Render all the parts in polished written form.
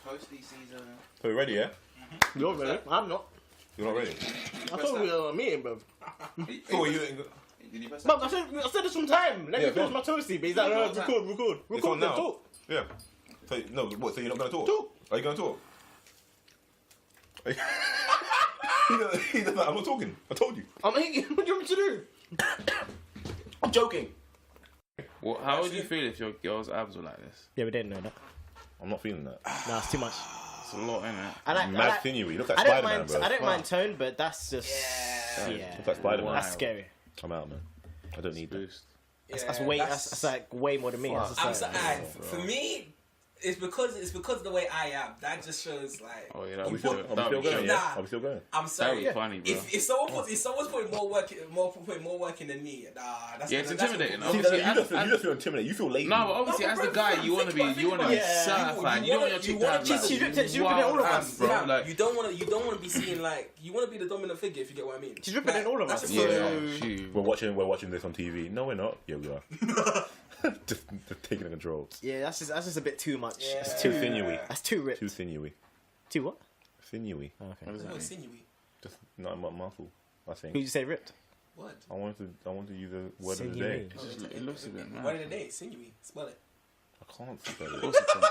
Toasty season. So we ready, yeah? Mm-hmm. You're ready. I'm not. You're not ready? I thought we were on a meeting, bro. Oh, you Did you press Mum, I said this some time. Let me finish my toasty, but he's like, no, record. It's on now. Talk. Yeah. So, no, what, so you're not going to talk? Talk. Are you going to talk? He's like, I'm not talking. I told you. What do you want me to do? I'm joking. Well, how would you feel if your girl's abs were like this? Yeah, we didn't know that. I'm not feeling that. Nah, it's too much. It's a lot, innit? Mad sinewy. Look like I don't Spider-Man, mind. bro. I don't mind tone, but that's just Yeah. Look like Spider-Man. That's scary. I'm out, man. I don't need that. Boost. That's way. That's like way more than me. That's I'm just so, like, for me, it's because of the way I am. That just shows like. Oh yeah, that Are we would still going? Nah. Yeah? Are we still going? I'm sorry. That would be funny, bro. If someone's putting more work in than me, that's Yeah, it's intimidating. See, Obviously, you just feel intimidated. You feel lazy. No, but obviously, as the guy, you want to be certified. You don't want your chick to have She's ripping it wild all of abs, us. bro. Yeah, Like, you don't want to be seen like you want to be the dominant figure if you get what I mean. she's ripping in all of us. that's yeah, shoot. We're watching this on TV. No, we're not. Yeah, we are. just taking the control. Yeah, that's just a bit too much. Yeah. That's Too too sinewy. That's too ripped. Too sinewy. Too what? Sinewy. Oh, okay. What does that mean? Sinewy. Just not my muscle. I think. Who'd you say ripped? What? I wanted to use the word of the Sinewy. day. It looks a bit mad. Word of the day, sinewy. Spell it. I can't spell Of it. course it can.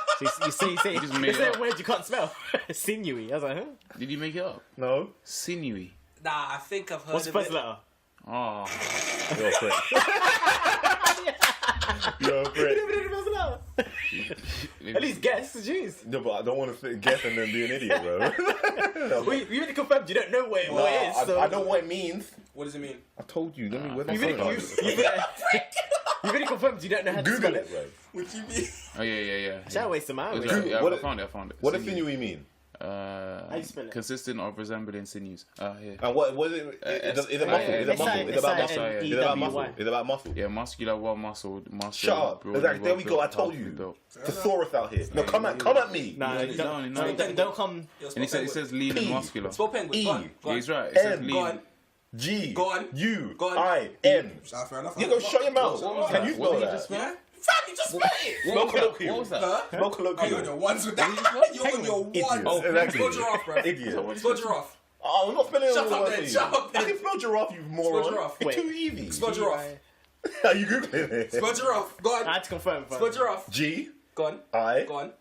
You say You just made it's it a up. word you can't spell. Sinewy. I was like, huh? Did you make it up? No. Sinewy. Nah, I think I've heard What's the of first it. letter? Oh. You're a prick. You're a prick. At least guess. Jeez. No, but I don't want to guess and then be an idiot, bro. We really confirmed you don't know what it is. So I know what it means. What does it mean? I told you. Let me. Where's my You really, phone? you really confirmed you don't know how to Google spell it, bro. What you mean? Oh yeah. Shall I waste some hours? It's right, yeah, What I it- found it. What does Sinewy. sinewy mean? you spell it? Consistent of resembling sinews. Here. And what is it? Is it muscle? Is it muscle? Is it about muscle? Is it about muscle? Is it about muscle? Yeah, muscular, well muscled, muscular. Shut up. broad, Exactly. There we well go. I built, told powerfully you. built. Thesaurus out here. No, come at me. Nah, don't come. Yo, And spell it says lean P. and muscular. Spell penguin. E. Go on. Yeah, Go on. he's right. It says M. Go lean. on. G. Go on. U. Go on. I. N. Fair enough. You go shut your mouth. What was Can that? you What spell did you that? just spell? Yeah? Fam, you just spell it. Spell What colloquial. was that? Huh? Spell Oh, you're on colloquial. your ones with that. You're on your ones. Idiots. Exactly. Spell giraffe, bro. Idiot. Spell giraffe. Oh, I'm not spelling Shut all up the then, words. shut up I then. can spell giraffe, you moron. giraffe. It's Wait. too easy. Spell giraffe. Are you googling it? Spell giraffe. Go I on. had to confirm. Spell giraffe. G. Go on. I. Go on.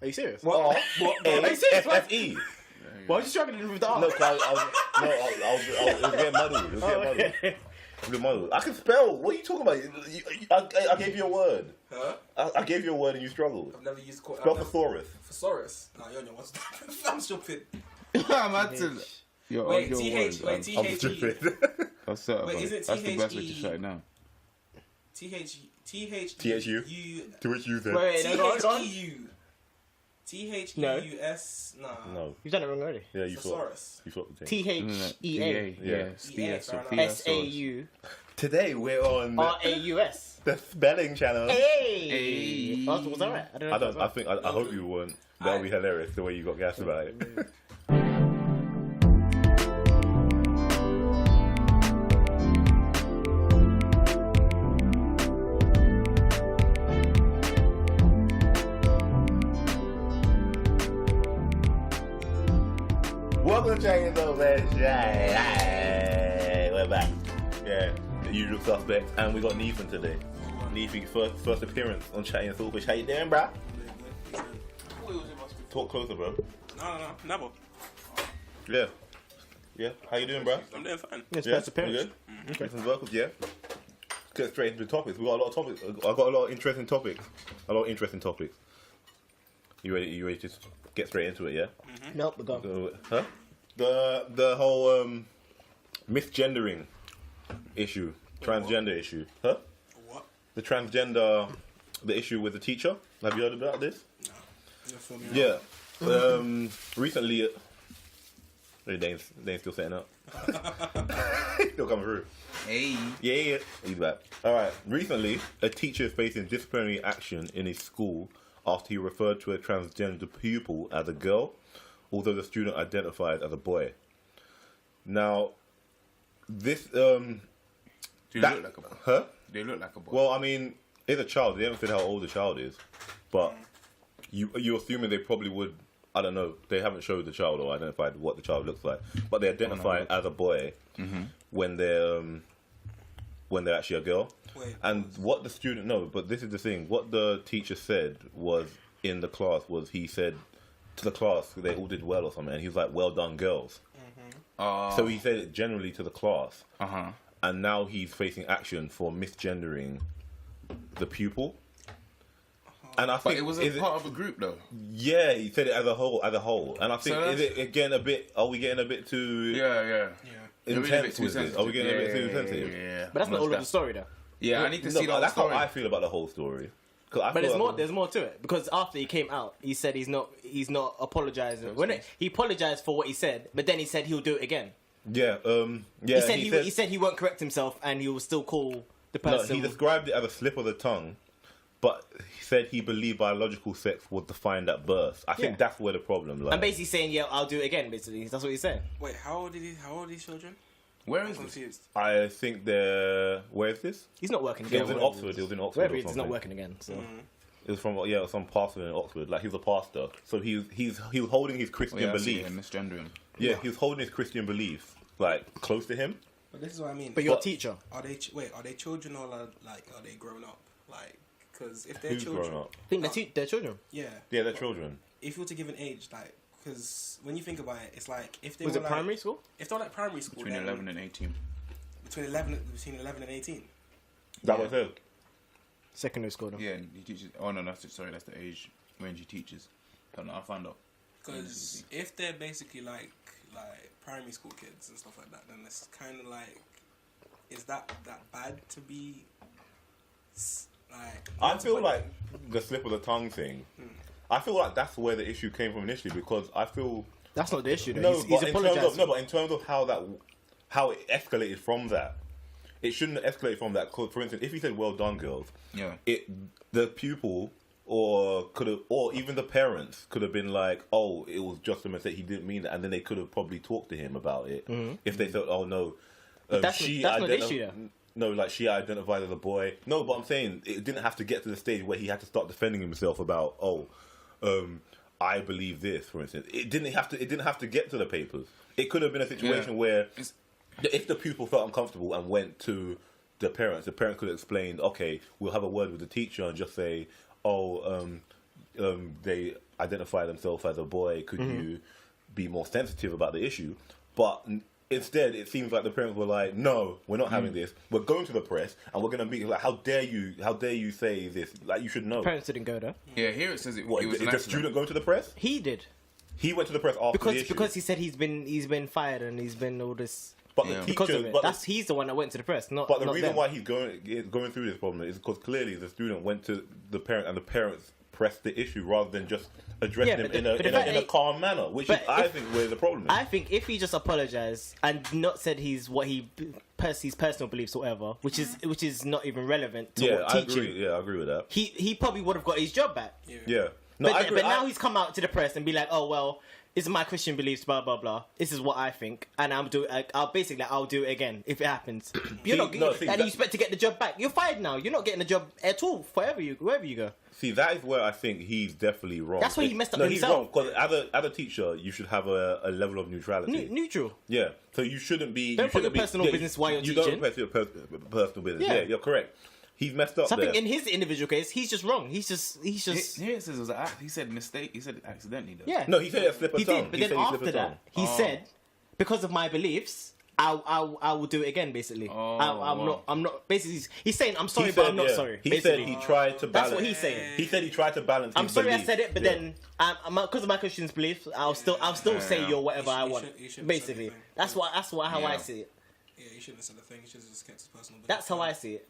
Are you serious? What? R. What? A. Are you serious? F. F. E. Why are you struggling with the R? No, cause I was getting muddled. It was getting muddled. okay. It was getting muddled. I can spell. What are you talking about? I gave you a word. Huh? I gave you a word and you struggled. I've never used Spell thesaurus. thesaurus. Nah, you're on your ones. I'm stupid. I'm at to. Yo, Wait, your TH. words, Wait, I'm THE. stupid. That's it. Wait, is it That's the best way to THE? shut it down. THU. To which you said. Wait, no, go on. THEU. THEUS. Nah. No. You've done it wrong already. Yeah, you thought. Thesaurus. You thought the thing. THEA. Yeah, EA, SAU. Today we're on RAUS. the spelling channel. Hey! Oh, was that right? I don't know. I don't. I think. I hope you weren't. That would be hilarious the way you got gassed about it. Welcome to Chatting Though, man. We're back. Yeah, the usual suspects, and we got Neefan today. Neefy, first appearance on Chatting Though. How you doing, bruh? Talk closer, bro. No, never. Yeah. Yeah. How you doing, bruh? I'm doing fine. It's Yeah? first appearance. You good? Get some vocals, yeah. Get straight into the topics. We got a lot of topics. I got a lot of interesting topics. You ready? You ready to get straight into it? Yeah. Nope, we're gone. Huh? The whole misgendering issue, transgender issue. Huh? What? The transgender, the issue with the teacher. Have you heard about this? You feel me? Yeah. Recently, they ain't still setting up. Still coming through. Hey. Yeah, he's back. All right. Recently, a teacher is facing disciplinary action in his school after he referred to a transgender pupil as a girl, although the student identified as a boy. Now, this Do you look like a boy? huh? Do you look like a boy? Well, I mean, it's a child. They haven't said how old the child is, but you're assuming they probably would. I don't know. They haven't showed the child or identified what the child looks like, but they identify it as a boy when they're actually a girl. Wait, And what the student but this is the thing. What the teacher said was in the class was he said to the class they all did well or something, and he was like, "Well done, girls." So he said it generally to the class, and now he's facing action for misgendering the pupil. And I But think it was a part of a group, though. yeah, he said it as a whole, and I think So is it again a bit? Are we getting a bit too Yeah. intense with it? Are we getting a bit too sensitive? Yeah. But that's not all of the story, though. Yeah, I need to see the whole That's story. how I feel about the whole story. 'Cause I But feel there's more to it, because after he came out, he said he's not apologizing. He apologized for what he said, but then he said he'll do it again. Yeah, He said he said he won't correct himself, and he will still call the No, person. he described it as a slip of the tongue, but he said he believed biological sex was defined at birth. I think Yeah. that's where the problem lies. I'm basically saying, yeah, I'll do it again. Basically, that's what he's saying. Wait, how old are these children? Where I'm is this? confused. I think they're... Where is this? He's not working It again. was in Oxford. It was in Oxford Wherever or he is, he's something. not working again. So It was from some pastor in Oxford. Like, he was a pastor. So he was holding his Christian I see belief. it, misgendering. Yeah, he was holding his Christian belief, like, close to him. But this is what I mean. but you're a But- teacher. Are they are they children or are they grown up? Like, because if they're Who's children, grown up? I think they're children. yeah, Yeah, they're children. if you were to give an age, like, because when you think about it, it's like if they Was were it like, primary school? if they're like primary school, Between then 11 and 18. between 11 and 18. That was it. Secondary school. Though. Yeah, and he teaches. Oh no, that's the age range he teaches. I don't know. I'll find out. Because if they're basically like primary school kids and stuff like that, then it's kind of like, is that bad to be like? I feel like the slip of the tongue thing. I feel like that's where the issue came from initially, because I feel That's not the issue. Though. no, he's but in terms apologized. of, no, but in terms of how it escalated from that, it shouldn't have escalated from that. 'Cause, for instance, if he said "well done, girls," Yeah. the pupil or even the parents could have been like, "Oh, it was just a mistake. He didn't mean that," and then they could have probably talked to him about it if they thought, "Oh no, that's not the issue, though. No, like she identified as a boy. No, but I'm saying it didn't have to get to the stage where he had to start defending himself about, I believe this, for instance. It didn't have to get to the papers. It could have been a situation where if the pupil felt uncomfortable and went to the parents could have explained, okay, we'll have a word with the teacher and just say, they identify themselves as a boy. Could you be more sensitive about the issue? But instead, it seems like the parents were like, "No, we're not having this. We're going to the press, and we're going to be like, how dare you say this? Like, you should know." Parents didn't go there. Yeah, here it says it, What, it was is an the accident. student going to the press? He did He went to the press after the issue. because he said he's been fired and he's been all this but the Yeah. because teacher, of it. He's the one that went to the press. Not but the not reason them. why he's going through this problem is because clearly the student went to the parent, and the parents pressed the issue rather than just addressing Yeah, him but in the fact a that calm manner, which is, but I if- think, where the problem is. I think if he just apologized and not said his personal beliefs or whatever, which is not even relevant to what I teaching. agree. Yeah, I agree with that. He probably would have got his job back. Yeah. No, I agree. But now he's come out to the press and be like, "Oh well, this is my Christian beliefs, blah blah blah. This is what I think, and I'll do it again if it happens." You're not, and you expect to get the job back. You're fired now. You're not getting the job at all wherever you go. See, that is where I think he's definitely wrong. That's where he messed up no, himself. he's wrong, because as a teacher, you should have a level of neutrality. Neutral. Yeah, so you shouldn't be... Don't you put your shouldn't be- personal business while you're you teaching. don't put your personal business. Yeah. Yeah, you're correct. He's messed up So I there. think in his individual case, he's just wrong. He's just. Here it says it was an act. He said mistake. He said it accidentally, though. Yeah. No, he said a slip of He tongue. did, but He then said he slipped after a tongue. that, he said, because of my beliefs, I will do it again. Basically, I'm not. Basically, he's saying I'm sorry, He but said, I'm not yeah. sorry. He basically. said he tried to balance... That's what he's saying. He said he tried to balance I'm his sorry beliefs. I said it, but Yeah. then because of my Christian beliefs, I'll still say you're whatever I want. You shouldn't Basically, say that's how I see it. Yeah, you shouldn't have said the thing. You should have just kept his personal business. That's how I see it.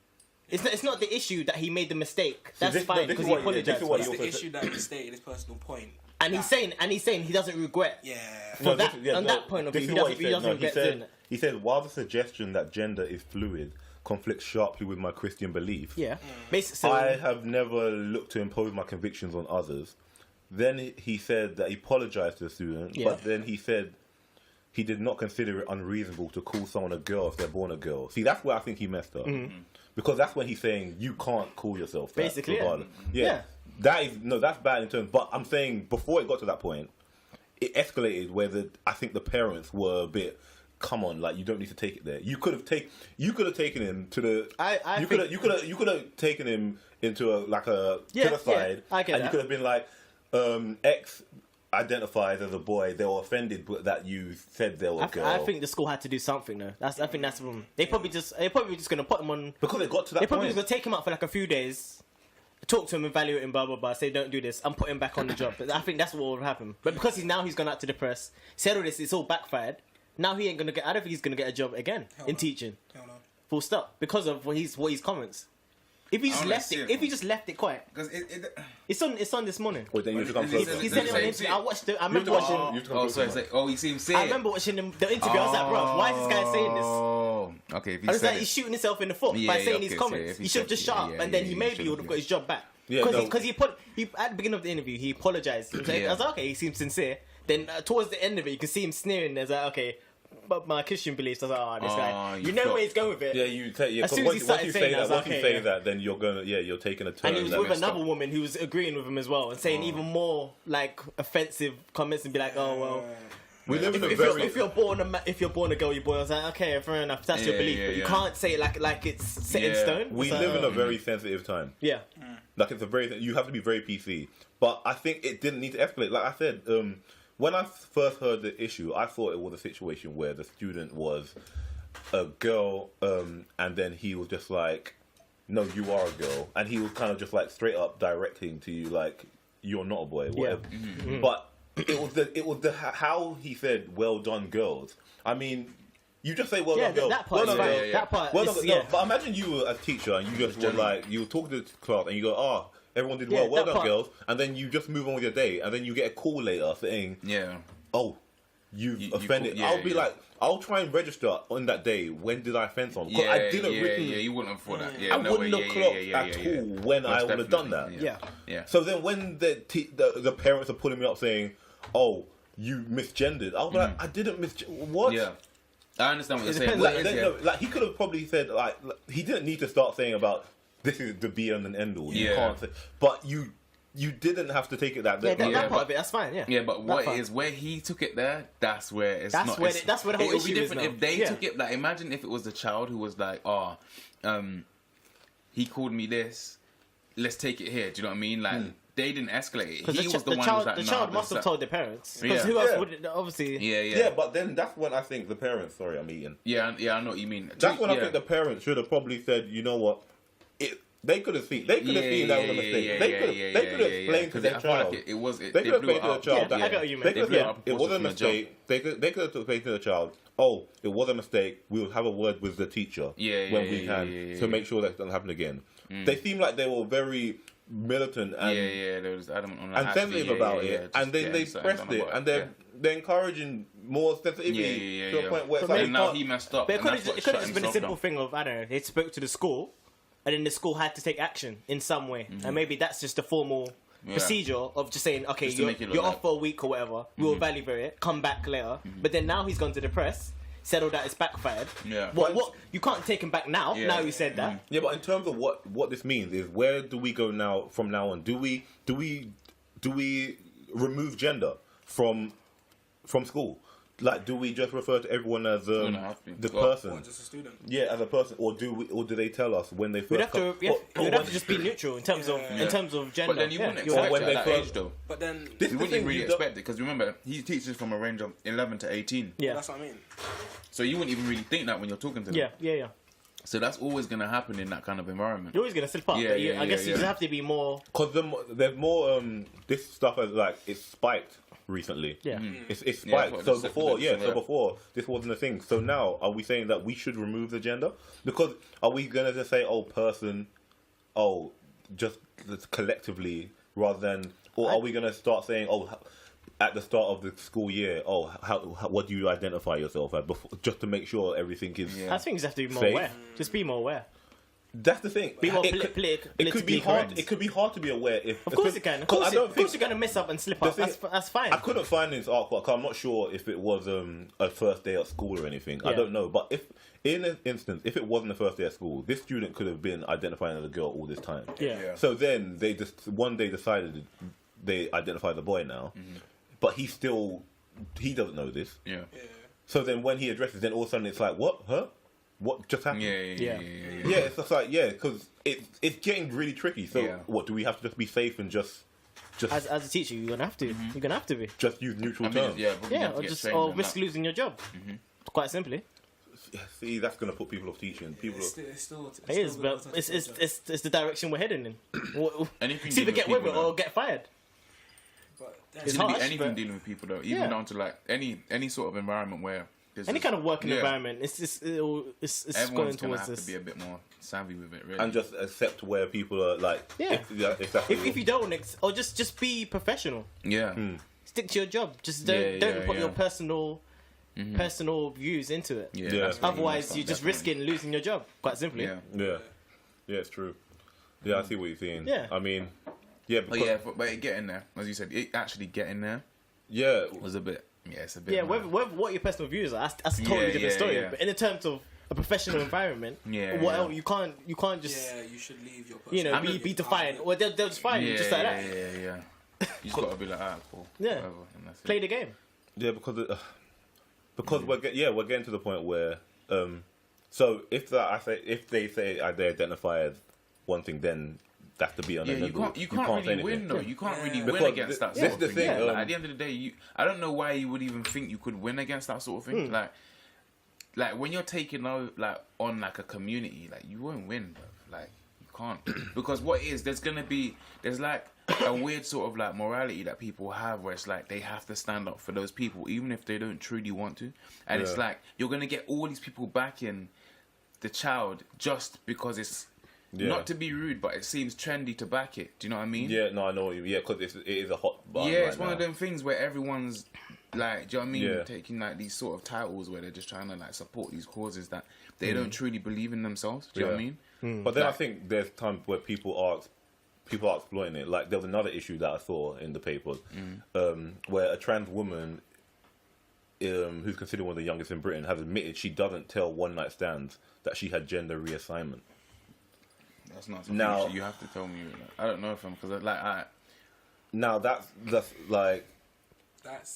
It's not the issue that he made the mistake. That's this- fine this because is he what- apologized. this is what for It's it. the issue that he stated his personal point. And he's saying he doesn't regret. Yeah. For that, on that point of this view, is what he doesn't No, regret doing it. he said, while the suggestion that gender is fluid conflicts sharply with my Christian belief, Yeah, basically. I have never looked to impose my convictions on others. Then he said that he apologized to the student, Yeah. but then he said he did not consider it unreasonable to call someone a girl if they're born a girl. See, that's where I think he messed up. Because that's when he's saying you can't call yourself that. Basically, yeah. regardless. Yeah. that's bad in terms. But I'm saying before it got to that point, it escalated where I think the parents were a bit. Come on, like you don't need to take it there. You could have taken him to the. You could have taken him into to the side, I get and that. you could have been like, X identifies as a boy. They were offended that you said they were a girl. I think the school had to do something though. I think that's the problem. They're probably just gonna put him on because it got to that They're probably point. just gonna take him out for like a few days, talk to him, evaluate him, blah blah blah. Say don't do this, and put him back on the job. But I think that's what will happen. But because he's gone out to the press, said all this, it's all backfired. Now he ain't gonna get. I don't think he's gonna get a job again in teaching. Hell no. Full stop. Because of what his comments. If he just left it quiet, Because it's on this morning. Wait, then you have to come He closer. He said it on the interview. I remember watching. You have to come closer. you see him say I remember watching the interview. I was like, bro, why is this guy saying this? Oh, okay. If I was said like, he's shooting himself in the foot Yeah, by yeah, saying okay, these so comments. if he He should have said- just shut up, yeah, and then yeah, he he maybe should've, would have got his job back. Yeah, Because no. he at the beginning of the interview, he apologized. I was Yeah. like, okay, he seems sincere. Then towards the end of it, you can see him sneering. There's like, okay, but my Christian beliefs. I was like, oh, this guy. you You know thought- where he's going with it. Yeah, you take. Yeah, As 'cause soon as once, he once started you saying say that, I that, was once like, you okay, say yeah. that, then you're taking a turn. And he was that with messed another up. woman who was agreeing with him as well and saying even more like offensive comments and be like, oh well. We live in a If very. you're born a girl, you're born. I was like, okay, fair enough. That's your Yeah, belief, yeah, but you yeah. can't say it like it's set in Yeah. stone. We It's like, live in a very sensitive time. yeah. Like it's a very. You have to be very PC. But I think it didn't need to escalate. Like I said, when I first heard the issue, I thought it was a situation where the student was a girl, and then he was just like, "No, you are a girl," and he was kind of just like straight up directing to you like, "You're not a boy," whatever. But it was the how he said, "Well done, girls." I mean, you just say, "Well Yeah, done, girls." that part well is done, fine. girls. That part Well is, done, yeah. no, but imagine you were a teacher and you just were like, you talk to the class and you go, "Oh, everyone did well, Yeah, well that done, part. girls," and then you just move on with your day, and then you get a call later saying, Yeah. "Oh, you've You offended." call- yeah, I'll be yeah. like, I'll try and register on that day. When did I offend someone? Because I didn't written. you wouldn't have thought that. Yeah, I no wouldn't way. have Yeah, clocked yeah, yeah, at yeah, yeah. all when I Most would have done that. definitely, Yeah. Yeah. So then when the parents are pulling me up saying, "Oh, you misgendered," I'll be like, "I didn't what?" Yeah. I understand what you're It saying. depends, What it is, No, like he could have probably said like he didn't need to start saying about this is the be and end all. You Yeah. can't say, but you didn't have to take it that. Yeah, that Yeah, part but- of it, that's fine. Yeah. Yeah, but That what part. is where he took it there? That's where it's That's not. where it's- that's where the whole it would be issue is different now. if they Yeah. took it. Like, imagine if it was the child who was like, "Oh, he called me this. Let's take it here." Do you know what I mean? Like they didn't escalate it. Because He was the one who child, was like, the "Nah, child this must have that." told their parents. Because Yeah. who else Yeah. would obviously? Yeah, Yeah, but then that's when I think the parents. Sorry, I'm eating. yeah, I know what you mean. That's when I Yeah. think the parents should have probably said, "You know what? They could have seen. They could have seen that was a mistake. They could have explained to their I feel child. like it was. They could have blew explained it to the up. child Yeah, that I get what you mean. they could have They blew said it up it was a from the jump. mistake. They could have explained to the child, "Oh, it was a mistake. We will have a word with the teacher when we can to make sure that doesn't happen again." They seem like they were very militant and there was adamant on and that. sensitive about it, and then they pressed it, and they're encouraging more sensitivity to a point where it's But like, And now can't- he messed up. But it and could that's have what just shut been a himself simple down. thing of, I don't know, they spoke to the school, and then the school had to take action in some way, and maybe that's just the formal procedure of just saying, okay, Just to make it look you're like- off for a week or whatever, we'll evaluate it, come back later. But then now he's gone to the press, said all that it's backfired. Yeah. What you can't take him back now. Yeah. Now he said that. Yeah, but in terms of what this means is, where do we go now from now on? Do we remove gender from school? Like, do we just refer to everyone as Don't have to. the Well, person? What, just a student? Yeah, as a person, or do they tell us when they first We'd have come? to, or we'd have to just be neutral in terms of Yeah. in terms of gender. But then you Yeah, wouldn't you're expect when it they at that first- age, though. But then This You is the wouldn't thing, really you don't- expect it because remember he teaches from a range of 11 to 18. Yeah, that's what I mean. So you wouldn't even really think that when you're talking to them. yeah. So that's always going to happen in that kind of environment. You're always gonna slip up. Yeah, but yeah, I guess yeah, you just yeah. have to be more. Because there's more this stuff as like it's spiked recently. Yeah. It's Yeah, spiked. that's So what before, the difference, so yeah. before this wasn't a thing. So now, are we saying that we should remove the gender? Because are we gonna just say, "Oh, person," "Oh, just collectively," rather than, or are we gonna start saying, "Oh, at the start of the school year, oh, how what do you identify yourself as?" Before, just to make sure everything is. Yeah. I think you just have to be more Safe. aware. Just be more aware. That's the thing. Be more It could- politically It could be hard. correct. It could be hard to be aware if. Of course you can. Of Because course, I don't of course think you're gonna mess up and slip the up. thing- That's fine. I couldn't find this artwork. I'm not sure if it was a first day at school or anything. I Yeah. don't know. But in an instance, if it wasn't the first day of school, this student could have been identifying as a girl all this time. Yeah. So then they just one day decided they identify the boy now, but he doesn't know this. Yeah. So then when he addresses, then all of a sudden it's like, what? Huh? What just happened? Yeah. Yeah, it's just like, because it's getting really tricky. So what, do we have to just be safe and just As a teacher, you're gonna have to. You're gonna have to be. just use neutral terms? Or risk losing your job. Quite simply. See, that's going to put people off teaching. People. It's still It is, but it's the direction we're heading in. Anything It's either dealing get with with it people, or get fired. But It's It's gonna be harsh, anything but- dealing with people though, even Yeah. down to like any sort of environment where there's Any this- kind of working yeah, environment, it's going Everyone's gonna towards have this. to be a bit more savvy with it, really. And just accept where people are like. Yeah. If that's If you don't, or just be professional. yeah, Stick to your job. Just don't put your personal views into it. yeah. Yeah. that's really Otherwise, messed up, you're just definitely. risking losing your job. Quite simply. Yeah. Yeah, it's true. Yeah, I see what you're saying. Yeah. I mean, yeah, But because, yeah, but it getting there, as you said, it actually getting there yeah, was a bit. Yeah, it's a bit. Yeah, mad. what your personal views are, that's a totally Yeah, different yeah, story. yeah. But in the terms of a professional environment, Yeah, what yeah. else, you can't just yeah, you should leave your. be personal- defiant, or they'll just fire you just like that. Yeah. You just gotta be like, ah, cool. Yeah. Whatever, and that's it. Play the game. yeah, because we're getting to the point where so if they say they identify as one thing, then that's to be on Yeah, the you can't say really anything. win though. You can't really Because win against that this sort of the thing. thing, Like, at the end of the day, I don't know why you would even think you could win against that sort of thing. Like when you're taking on like a community, like you won't win, bro. Like you can't because what is there's like a weird sort of like morality that people have where it's like they have to stand up for those people even if they don't truly want to, and it's Yeah. like you're gonna get all these people backing the child just because it's. Yeah. Not to be rude, but it seems trendy to back it. Do you know what I mean? Yeah, no, I know what you mean. Yeah, because it is a hot button Yeah, right it's one now. of them things where everyone's like, do you know what I mean? Yeah. Taking like these sort of titles where they're just trying to like support these causes that they don't truly believe in themselves. Do you know what I mean? But then I think there's times where people are exploiting it. Like there was another issue that I saw in the papers, where a trans woman, who's considered one of the youngest in Britain, has admitted she doesn't tell one night stands that she had gender reassignment. That's not something Now- you have to tell me. Like, I don't know if I'm because like Now that's like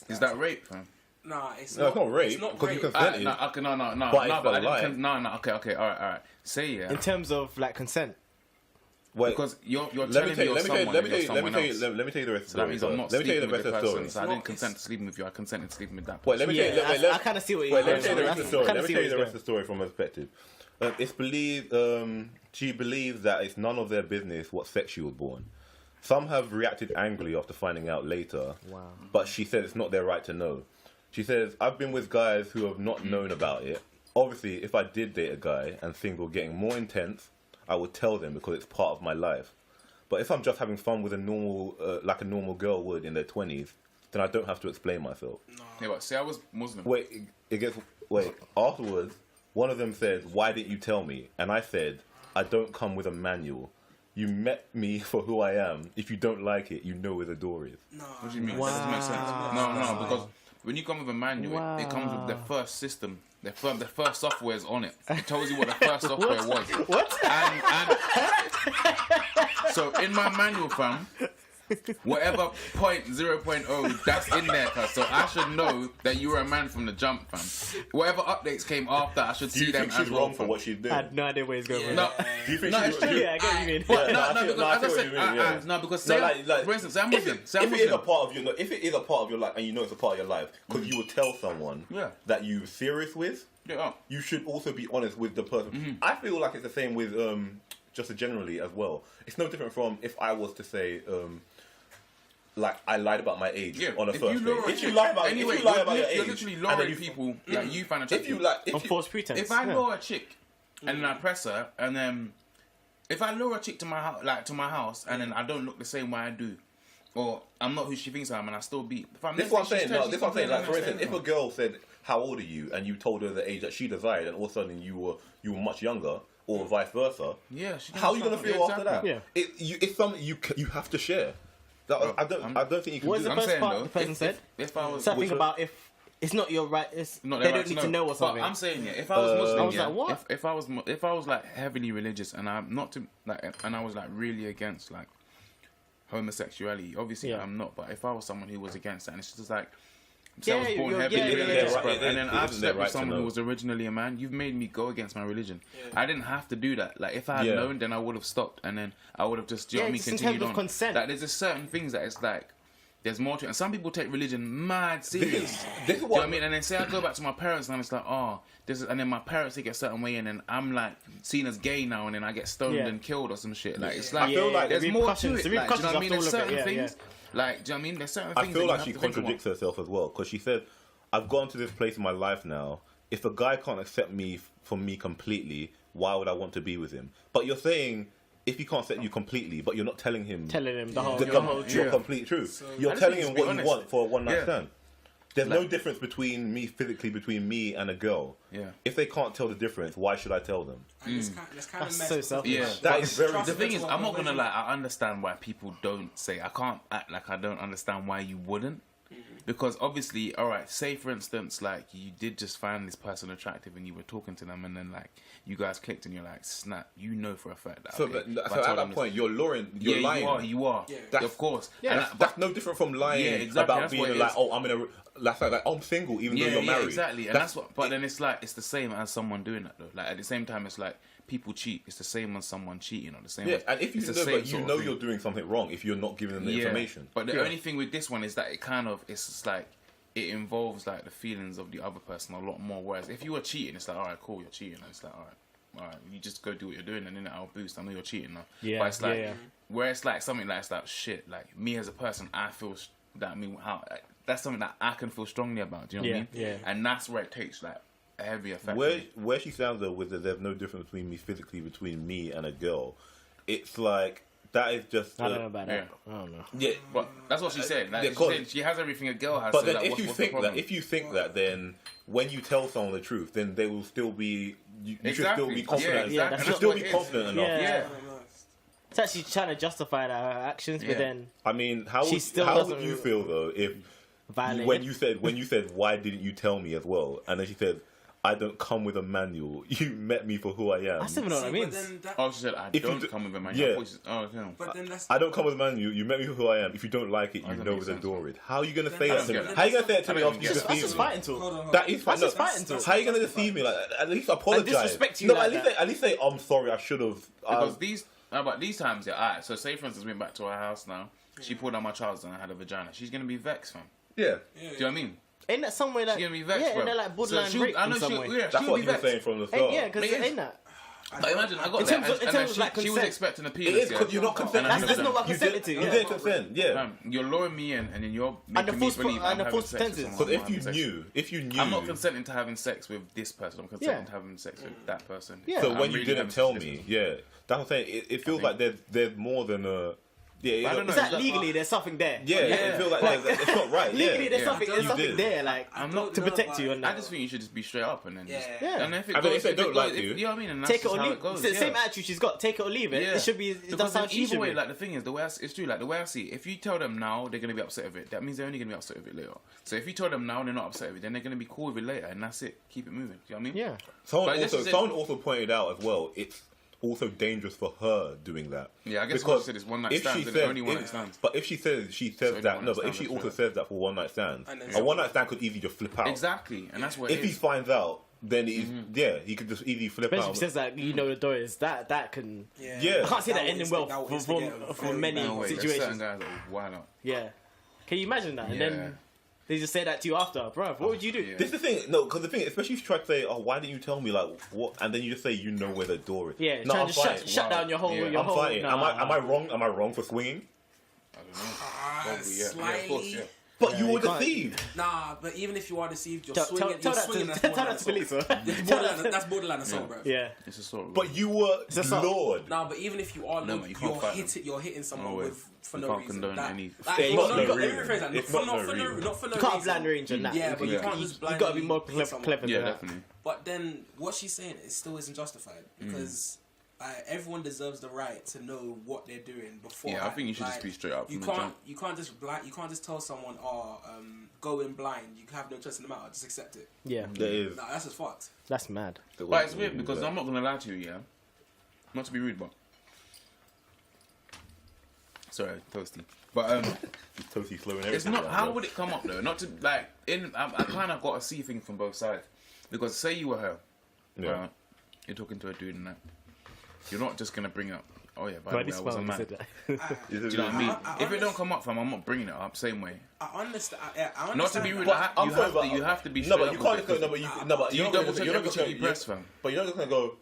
is that rape, fam? Nah, it's no, not. it's not rape It's not because you rape. consented. No, okay, no, But no, it's but a I lie. didn't. No, okay, all right. Say yeah. In terms of like consent, Wait, Because you're let telling me me you're tell someone you and you're someone else. let me tell you the rest of the So story. that means I'm not Let me tell you sleeping the with rest the of the story. person. So I didn't It's- consent to sleeping with you. I consented to sleeping with that Wait, let person. me tell you. Yeah, I kinda see what you're Wait, let me going tell you the on. rest of the story. Kinda Let me see tell where you the he's rest of the story from her perspective. It's believed she believes that it's none of their business what sex she was born. Some have reacted angrily after finding out later. Wow. But she said it's not their right to know. She says, I've been with guys who have not known about it. Obviously, if I did date a guy and things were getting more intense, I would tell them because it's part of my life. But if I'm just having fun with a normal, like a normal girl would in their 20s, then I don't have to explain myself. Yeah, but say I was Muslim. Wait, afterwards, one of them said, why didn't you tell me? And I said, I don't come with a manual. You met me for who I am. If you don't like it, you know where the door is. No. What do you mean? Wow. That doesn't make sense. No, because when you come with a manual, it comes with the Wow. first system. The first software is on it. It tells you what the first software was. What? And so in my manual, fam, whatever 0.0, that's in there, cuz. So I should know that you were a man from the jump, fam. Whatever updates came after, I should Do you see them think as she's well, wrong for fam. what she's doing? I had no idea where he's going. with No, that. Do you think no, she's it's true. Yeah, I get what you mean. But no, I no, feel- because no, I as I feel what said, you mean, yeah. no, because No, say, for instance, say I'm Muslim. Say I'm if it is a Muslim. part of your, if it is a part of your life, and you know it's a part of your life, because you would tell someone Yeah. that you're serious with, Yeah. you should also be honest with the person. I feel like it's the same with just generally as well. It's no different from if I was to say like I lied about my age on a if first you date. lower If you it- lie about, anyway, if you lie about your you're age, literally and then lowering you- people that you find If attractive. you like, On false pretense. If I yeah. lure a chick and then I press her, and then if I lure a chick to my house, and then I don't look the same way I do, or I'm not who she thinks I am, and I still beat. this is what I'm saying. No, this is what I'm saying. Like for instance, if a girl said, "How old are you?" and you told her the age that she desired, and all of a sudden you were much younger, or vice versa. Yeah, she How are you gonna feel after that? Yeah. It's something you have to share. That, I don't think you can What do is the that. I'm first saying part though, the person said? if I was Something Which one? about if it's not your right. It's Not they their don't right need to know or something. But I'm saying, yeah, if I was Muslim, I was yeah, like, what? if I was like heavily religious and I'm not to like, and I was like really against like homosexuality. Obviously, Yeah. I'm not. But if I was someone who was against that, and it's just like. So I was Yeah, born you're- heavily yeah, religious, yeah, bro, yeah. and then I've Isn't slept there with right to someone know? who was originally a man. You've made me go against my religion. Yeah. I didn't have to do that. Like if I had Yeah. known, then I would have stopped, and then I would have just, do you know what I mean, just in continued terms of on. consent. Like there's just certain things that it's like. There's more to it. And some people take religion mad serious. This is Do you know what what I mean? And then say I go back to my parents and it's like, oh, this is, and then my parents think a certain way, and then I'm like seen as gay now, and then I get stoned Yeah. and killed or some shit. Like it's I like feel like there's the more to repercussions- it. the Like, do you know what I mean? repercussions There's of all of certain it, yeah, things. Like, do you know what I mean? There's certain I things. feel that like you she have to think contradicts about. herself as well because she said, "I've gone to this place in my life now. If a guy can't accept me for me completely, why would I want to be with him?" But you're saying if he can't accept you completely, but you're not telling him telling him the whole. the yeah. complete truth. So- You're I just telling think him just be what you honest. want for a one night Yeah. stand. There's no Like- difference between me and a girl. Yeah. If they can't tell the difference, why should I tell them? And it's kind of That's messed so because, selfish. Yeah, like, That but is very- trust The thing is is, what I'm not gonna religion- lie. I understand why people don't say. I can't act like I don't understand why you wouldn't. Because obviously, all right. Say for instance, like you did just find this person attractive, and you were talking to them, and then like you guys clicked, and you're like, snap. You know for a fact that. So, okay, so if I at told that them this- point, you're lying. You are. Yeah. That's- Of course. Yeah, And That's no different from lying Yeah, exactly, about that's being what it like, is. oh, I'm in a, like I'm single, even though you're married. exactly. And that's what. But then it's like it's the same as someone doing that though. Like at the same time, it's like people cheat. It's the same as someone cheating, or the same. Yeah, as, and if you it's the know, same but you sort of know thing. you're doing something wrong if you're not giving them the information. But the only thing with this one is that it kind of it's just like it involves like the feelings of the other person a lot more. Whereas if you were cheating, it's like, all right, cool, you're cheating. And it's like, all right, you just go do what you're doing, and then I'll boost. I know you're cheating now. Yeah, But it's like yeah. where it's like something like that shit. Like me as a person, I feel that I mean how that's something that I can feel strongly about. Do you know what I mean? Yeah. And that's where it takes like a heavy effect. Where she sounds though with there's no difference between me physically between me and a girl. It's like that is just. I don't know about that. I don't know. Yeah, But that's what she said. Like, Yeah, she, 'cause- said she has everything a girl has. but so then like, if what's you the think problem? that, then when you tell someone the truth, then they will still be. You should still Exactly. be confident. Yeah, exactly. You should That's still what be it is. confident enough. Yeah. Yeah. It's actually trying to justify her actions, but Yeah. then I mean, how She would, still how would doesn't- you feel though if violated. when you said why didn't you tell me as well, and then she said I don't come with a manual. You met me for who I am. I still don't know what I mean. But then that, Oh, she said I If you don't do- come with a man. yeah. Oh, okay. but then that's I don't come with a manual. You met me for who I am. If you don't like it, you that know makes where the sense. door is. How are you gonna say I that don't to me? get that. How are you gonna say it to me I don't after you get that. That's deceive just me? fighting talk. hold on. That is fine. That's just fighting talk. How are you gonna deceive me? Like at least apologize. disrespect you No, like at least say I'm sorry. I should have. Because but these times, yeah. Alright, so say for instance, we went back to our house now. She pulled out my trousers and I had a vagina. She's gonna be vexed, fam. yeah. Yeah, Do you know what I mean? Ain't that somewhere like She's gonna be vexed, yeah, bro. ain't that like borderline she'll- rape I know in some she'll- way? yeah, That's she'll what be you were vexed. saying from the start. Yeah, because It is. ain't that? But imagine, I got In there, terms of- in and terms of, like, she was consent. expecting a It penis. is because you're not consenting. And I That's know not what that. I consented to. You Yeah. didn't consent. Yeah. Fam, you're luring me in, and then you're the making me false believe and I'm the having false sex with pretenses. someone. Because I'm having sex if you knew, I'm not consenting to having sex with this person. I'm consenting Yeah. to having sex with that person. Yeah. So I'm when you really didn't having tell sex me, with yeah, that's what I'm saying. It feels like there's more than a. Yeah, I don't know. Is that legally there's something there? Yeah, it feels like it's not right. Legally, Yeah. there's Yeah. something. You There's something did. there, like I'm don't not to know, protect you but on that. I just think you should just be straight up and then just. Yeah. And if it I mean, goes, if they don't like if- you- you know what I mean? And that's Take it just or how leave. it goes. It's the same yeah. attitude she's got. Take it or leave it. Yeah. It should be. That's Because how then she should either way, be. like the thing is, the way it's true. Like the way I see it, if you tell them now they're gonna be upset with it, that means they're only gonna be upset with it later. So if you tell them now they're not upset with it, then they're gonna be cool with it later, and that's it. Keep it moving. Do you know what I mean? Yeah. Someone also pointed out as well. It's also dangerous for her doing that. Yeah, I guess Because what she said is one night if stands, she and said- only one if- night stands. But if she says only that, one no. night But if stand, she I also feel. says that for one night stands, And then a some- one night stand could easily just flip out. Exactly, and that's what If it he is. finds out, then he could just easily flip Especially if out. he says that you know the door is that can. Yeah. I can't see that would ending well instig- that would for instigate a very many bad No way, there's situations. certain guys that will wild out. Yeah. Can you imagine that? And Yeah. then they just say that to you after, bro. What would you do? Yeah. This is the thing, no, because the thing, especially if you try to say, "Oh, why didn't you tell me?" Like what, and then you just say, "You know where the door is." Yeah, no, trying I'm to fighting. shut down your whole. Yeah. Your I'm whole, fighting. Nah. Am I wrong? Am I wrong for swinging? I don't know. Probably, yeah. Slightly. Yeah, of course, yeah. But Yeah, you you were can't- deceived. Nah, but even if you are deceived, you're Tell swinging. that You're to swinging. That's tell borderline that to police. assault. Huh? That's borderline assault, bro. Yeah. It's a sort of. But you were a song. lured. Nah, but even if you are, No, look, man, you can't fight them. you're hitting someone No way. with for You no can't reason. condone That- any- like, Yeah, for not no- no let me reason. rephrase that. It's For not not no for reason. not for no You can't reason. blind range on that. Yeah, but you Yeah. can't just You blindly gotta be more hit someone. clever Yeah, than that. definitely. But then what she's saying it still isn't justified because everyone deserves the right to know what they're doing before. Yeah, I think you should just be straight up. You can't just tell someone, go in blind. You have no trust in the matter. Just accept it. Yeah. There is. Nah, that's just fucked. That's mad. But it's weird because I'm not gonna lie to you, yeah. Not to be rude, but sorry, toasty. But Toasty slow and everything. it's not. How would it come up though? Not to like. I kind of got to see things from both sides because say you were her, Yeah. right? You're talking to a dude and that. You're not just gonna bring up. Oh yeah, by the way, I was a man. Do you know what I mean? If it don't come up, fam, I'm not bringing it up. Same way. I understand. I understand. Not to be rude, that. you have to be. No, but you straight can't up just go. with it. No, but you You double check every time you press, fam. But you're not just gonna go.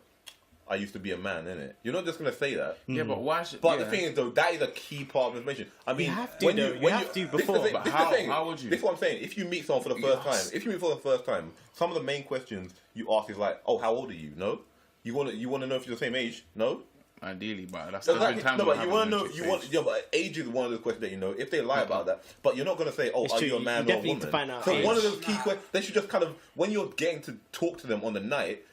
I used to be a man, innit? You're not just gonna say that. Yeah, but why should? But yeah. the thing is, though, that is a key part of information. I mean, have to, when though. you, You when have to this is the before. thing, But this is the thing. how would you? This is what I'm saying. If you meet someone for the first Yes. time, if you meet for the first time, some of the main questions you ask is like, "Oh, how old are you?" No. You want to know if you're the same age? No. Ideally, but that's No, every time. but you want to know. Yeah, but age is one of those questions that you know. If they lie about that, but you're not going to say, "Oh, It's are true. you a You man or a definitely woman?" need to find out So age. one of those key questions, they should just kind of when you're getting to talk to them on the night,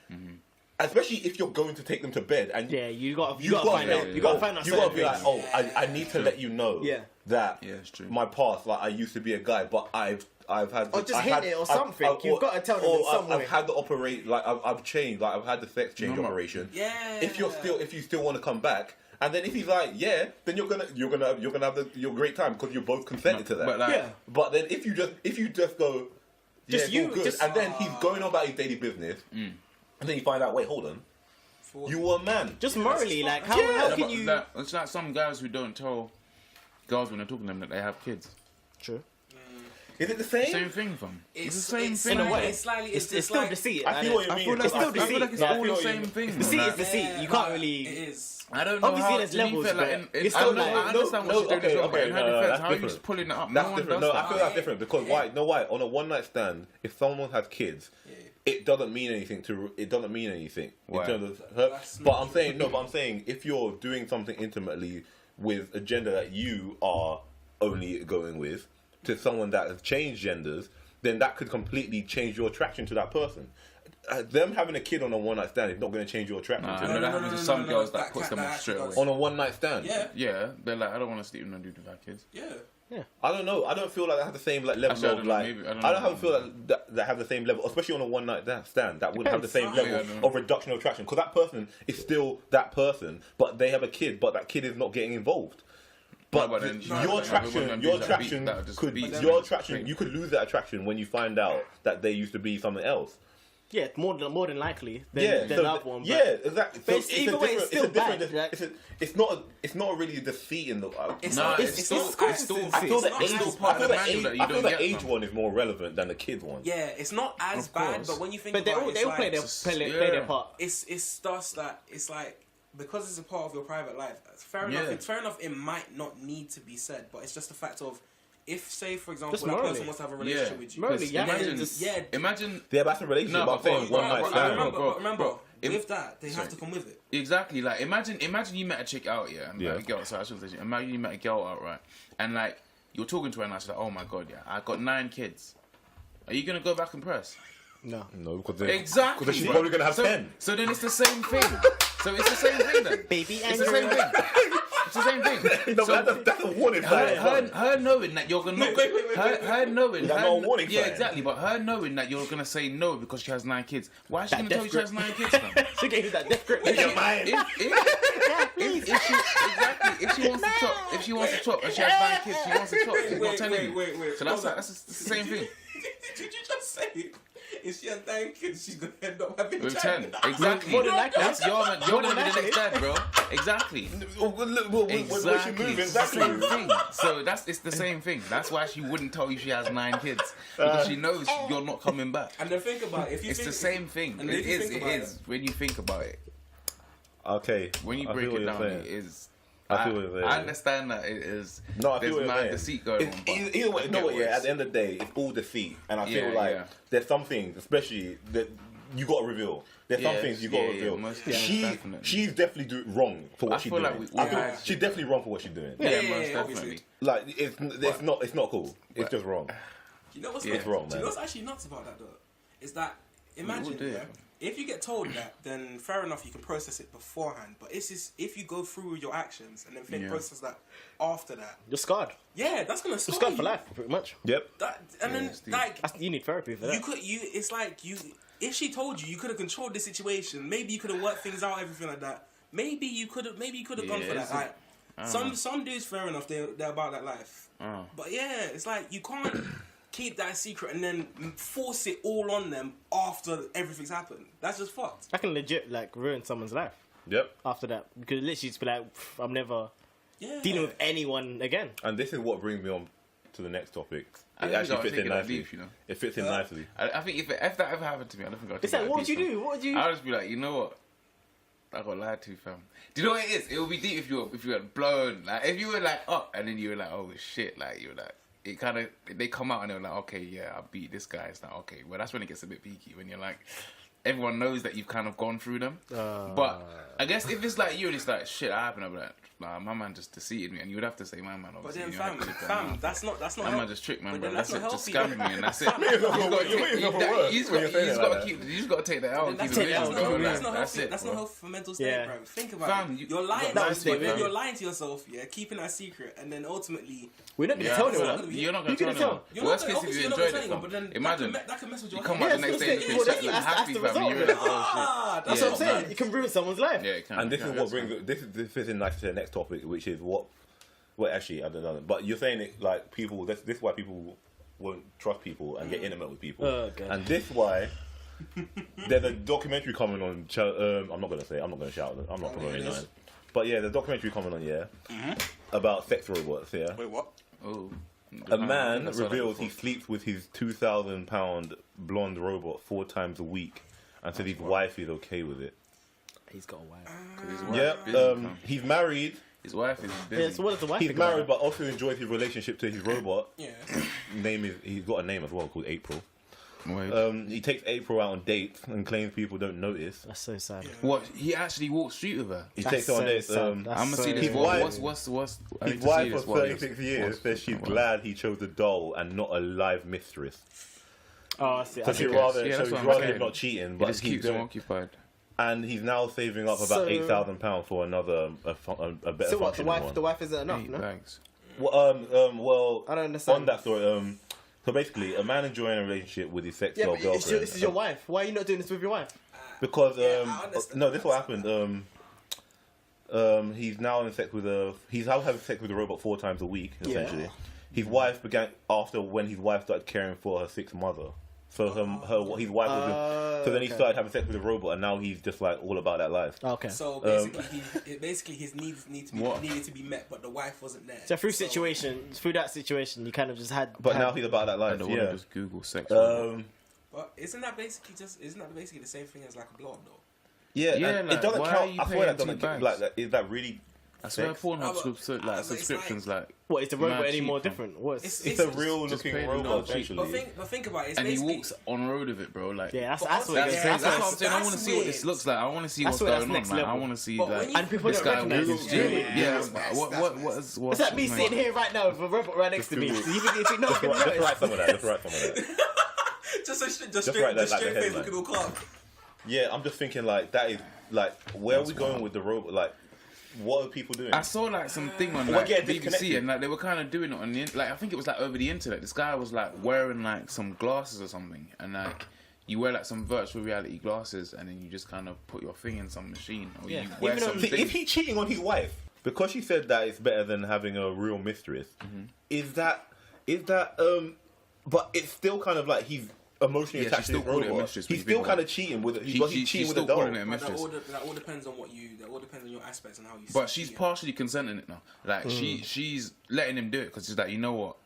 especially if you're going to take them to bed, and Yeah, you got you to gotta find say, out. You got to find out. You got to certain be like, things. "Oh, I need to let you know Yeah. that Yeah, it's true. my past, like I used to be a guy, but I've had Or just I've hint had- it or I've- something. I've- You've got to tell them in some way. I've had the operate, like I've changed, like I've had the sex change No, no. operation. Yeah. If you still want to come back, and then if he's like, yeah, then you're gonna have your great time because you're both consented to that. But like, Yeah. But then if you just go, yeah, Just it's you, all good, just- and then he's going on about his daily business, and then you find out, wait, hold on, you were a man. Just morally, like how yeah, can but you? that, it's like some guys who don't tell girls when they're talking to them that they have kids. True. Is it the same? Same thing, fam. It's the same it's thing. In a way. It's slightly. It's still like, deceit. I feel what you I mean. feel like It's still I feel like it's deceit. all I the feel same you- thing. Deceit man. is deceit. You can't really. It is. I don't know Obviously, how. there's to be levels, fair, like, but in, it's I, still know, like- I understand what she's doing as well, but in her defense, that's how are you different. just pulling it up? That's No one different. does No, I that. feel that's different because why? No, why? On a one night stand, if someone has kids, it doesn't mean anything to. It doesn't mean anything Why? in terms of her. That's But not I'm saying no. But I'm saying if you're doing something intimately with a gender that you are only going with to someone that has changed genders, then that could completely change your attraction to that person. Them having a kid on a one night stand is not going to change your attraction Nah, to I them. know that happens to some girls that that puts can't- them that off straight actually away. On a one night stand. Yeah. Yeah, they're like, I don't want to sleep with no dude who've had kids. Yeah. I don't know. I don't feel like I have the same like level Actually, I of don't know, like. maybe. I don't I don't know. have feel like that have the same level, especially on a one night stand. That wouldn't have the same Depends. level Yeah, I know. of reduction of attraction because that person is still that person, but they have a kid, but that kid is not getting involved. But but then- your no, attraction, but your then attraction that just could beats your them. attraction. You could lose that attraction when you find out that they used to be something else. Yeah, more than likely than Yeah, the so loved one. yeah, exactly. but So it's either way, it's still bad, right? It's not really a deceit in the. It's Nah, not. it's still- it's still- I feel the not age. as part I of feel the the manual age. that you I feel don't the get age from. one is more relevant than the kid one. Yeah, it's not as Of bad, course. but when you think But they about all it, they all play it's their like, play their part. it's stuff that it's like because it's a part of your private life. Fair enough. Yeah. It's fair enough. It might not need to be said, but it's just the fact of if, say, for example, Just that morally. person wants to have a relationship with you. Morally, yeah. Imagine, just- Yeah. imagine Yeah, that's a relationship. No, but I'm but saying bro, one night bro, stand. Remember, if- with that, they have to come with it. exactly like imagine you met a chick out, yeah, and Yeah. like a girl. Sorry, I shouldn't say chick. Imagine you met a girl out, right, and like you're talking to her and she's like, oh my god, yeah, I got 9 kids. Are you gonna go back and press? No. No, because Exactly. Because she's bro. probably gonna have so, 10. So then it's the same thing. So it's the same thing then. Baby, and It's the same thing. It's the same thing. No, So- but that's a warning sign. her knowing that you're gonna Wait. her knowing That's her, not a warning yeah sign. exactly, but her knowing that you're gonna say no because she has 9 kids. Why is she That gonna tell you she has 9 kids? Fam? She gave you that death grip. You're mine. If she wants to chop and she has 9 kids, she wants to chop. She's not telling you. Wait. So that's the same thing. Did you just say if she has 9 kids, she's gonna end up having With 10? 10, exactly. More than likely. That's you're gonna be the next dad, bro. Exactly. Where she Exactly. moving? It's the Exactly. same thing. So it's the same thing. That's why she wouldn't tell you she has 9 kids because she knows you're not coming back. And then think about it. If you It's think, the same thing. And It if you is. think It about is. When you think about it, Okay. when you I break feel what it you're down, saying. it is. I feel what you're saying. I understand that it is. No, I feel there's what you're mad saying. deceit going on. But Either way, I no, get what yeah. it's- At the end of the day, it's all deceit, and I feel Yeah, like yeah. there's some things, especially that you got to reveal. There's some Yeah, things you got to yeah, reveal. most She's definitely. definitely wrong for what I she's feel doing. like we I feel had- she's definitely wrong for what she's doing. Yeah, Yeah, most yeah, definitely. obviously. Like it's not cool. It's just wrong. You know what's Yeah. nuts? It's wrong, Do you man. know what's actually nuts about that though? Is that imagine do it. if you get told that, then fair enough, you can process it beforehand. But it's just, if you go through with your actions and then process that after that, You're scarred. yeah, that's gonna You're scar scarred you. for life, pretty much. Yep. You need therapy for that. You could, it's like you. If she told you could have controlled the situation, maybe you could have worked things out, everything like that. Maybe you could have gone for that. Like some dudes, fair enough, they're about that life. But yeah, it's like you can't keep that secret and then force it all on them after everything's happened. That's just fucked. That can legit like ruin someone's life. Yep. After that, you could literally just be like, I'm never dealing with anyone again. And this is what brings me on to the next topic. I It think actually I'll fits take in it that nicely. deep, you know. It fits in nicely. I think if that ever happened to me, I don't think I'd It's take like, it what that would you deep, do? What would you? I'll just be like, you know what? I got lied to, fam. Do you know what it is? It would be deep if you were blown. Like if you were like up and then you were like, oh shit, like you were like, it kind of, they come out and they're like, okay, yeah, I beat this guy. It's like, okay, well that's when it gets a bit peaky, when you're like, everyone knows that you've kind of gone through them. But I guess if it's like you and it's like shit happened, I'll be like, nah, my man just deceived me, and you would have to say my man. But Obviously, then, fam, that's not. My man just tricked, man, But bro. then That's that's it. not Just healthy. scammed me, and that's it. You just got to take that out. That's Keep it not real, healthy. bro. That's Like, not that's healthy. it. That's bro. not healthy for mental state, Yeah. bro. Think about Fam, it. you- You're lying. that was it, You're man. lying to yourself. Yeah, keeping that secret, and then ultimately, We're not gonna Yeah, tell that's not anyone. gonna be- you're not You going to couldn't tell tell. anyone. You're Worst not, case, if obviously you you're not enjoyed telling it, anyone, but then imagine. that can mess with your You come head. out the Yeah, next that's day what and I'm you're saying. like That's happy, the fam. result, You're man. like, oh That's shit. what I'm saying. It can ruin someone's life. Yeah, it can. And this it is can, what that's brings this fits in nicely to the next topic, which is what. Well, actually, I don't know. But you're saying it like people. This is why people won't trust people and get intimate with people. Oh, God. And this why there's a documentary coming on. I'm not gonna say. I'm not gonna shout. I'm not promoting it is. it. But yeah, the documentary coming on. About sex robots. Yeah. Wait, what? Oh. A man I saw that reveals before. he sleeps with his 2,000-pound blonde robot 4 times a week, and says his wife is okay with it. He's got a wife. 'Cause his wife Yeah, is busy, fam. he's married. His wife is Yeah, busy. so what does the wife He's think about married, it? but also enjoys his relationship to his robot. Yeah. He's got a name as well called April. Wait. He takes April out on dates and claims people don't notice. That's so sad. What? He actually walked street with her. He That's takes her on so dates. sad. That's I'm gonna so see this. His What, wife- what's? I His need to see wife this of while you're- 36 years what's- says she's what's- glad he chose a doll and not a live mistress. Oh, I see. So I see. she'd Okay. rather, Yeah, so that's he's what I'm rather saying. him not cheating, It but just he's keeps him doing, occupied. and he's now saving up about So- £8,000 for another a better So what? The functioning wife, one. the wife isn't enough, 8 no? bags. Well, I don't understand. on that story, so basically, a man enjoying a relationship with his sex Yeah, doll but girlfriend. this is your wife. Why are you not doing this with your wife? Because I understand. no, this is what happened. He's now in sex with he's now having sex with the robot 4 times a week. Essentially, his wife began after when his wife started caring for her sick mother. So his wife was. So then he okay. started having sex with the robot, and now he's just like all about that life. Okay. So basically, his needs needed to be met, but the wife wasn't there. So through that situation, you kind of just had. But now he's about that I life. don't want to Yeah. just Google sex. But isn't that basically the same thing as like a blonde though? Yeah, Yeah, and like, it doesn't why count. are you I swear that paying doesn't $2 count. Like, is that really? I swear sex? Pornhub but subscriptions like. What is the robot mad any cheap, more man. different? What is? It's a real just looking pay the robot, non cheap. essentially. But think about it. It's And he basically- walks on road with it, bro. Like, Yeah, that's But what also- it is. yeah, that's what I'm that's- saying. I want to that's see what this weird. looks like. I want to see That's what's what- going that's on, next man. I level. want to see But like when you- And people this don't guy recognize moves. this. Yeah, Really? yeah. That's What's It's like me sitting here right now with a robot right next to me. Google. So you think not gonna Just notice? write some of that. Just write some of that. just write straight, that just like straight the face headline. looking all calm. Yeah, I'm just thinking like that is like where are we going with the robot? Like, what are people doing? I saw like some thing on Well, like get BBC disconnected. and like they were kind of doing it on the like I think it was like over the internet. This guy was like wearing like some glasses or something, and like you wear like some virtual reality glasses, and then you just kind of put your thing in some machine, or Yeah. you wear Even though- something. See, is he cheating on his wife because she said that it's better than having a real mistress? Is that? But it's still kind of like he's emotionally Yeah, attached she to still his called it a robot. mistress when He's you think still about kind it. of cheating with it. He's She's cheating with still a doll. calling it a But mistress. that all depends on what you. That all depends on your aspects and how you. But see she's it. partially consenting it now. Like she's letting him do it because she's like, you know what?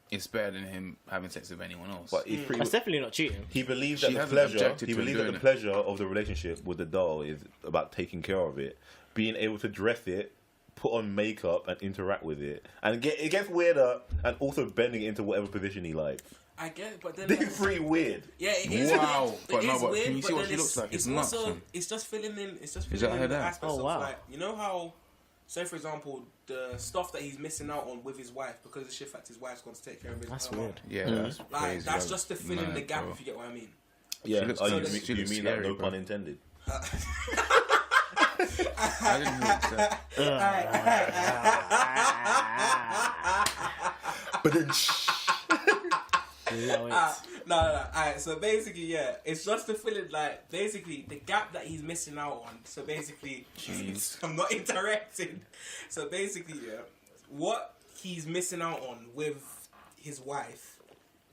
It's better than him having sex with anyone else. But he's pretty. That's definitely not cheating. He believes She that the hasn't pleasure. objected He to him believes that doing the it. pleasure of the relationship with the doll is about taking care of it, being able to dress it, put on makeup, and interact with it, and it gets weirder, and also bending it into whatever position he likes. I get, it, but then This is pretty weird. yeah, it is Wow. weird. But It no, is but weird, can you see what then she looks like? It's It's nuts, also man. it's just filling in. It's just Is filling that in the her dad? aspects Oh, of wow. like you know how. Say for example, the stuff that he's missing out on with his wife because of the shift fact his wife's going to take care of his. That's her weird. Yeah, mum. that's Like crazy. that's just to fill in the mad, gap, bro. if you get what I mean. Yeah. looks- Oh, she you looks- mean, she do you looks mean that? scary, No bro. pun intended. I didn't hear what you said. But then, Allow it. No. Alright, so basically, yeah, it's just the feeling like basically the gap that he's missing out on. So basically, I'm not interacting. So basically, yeah, what he's missing out on with his wife.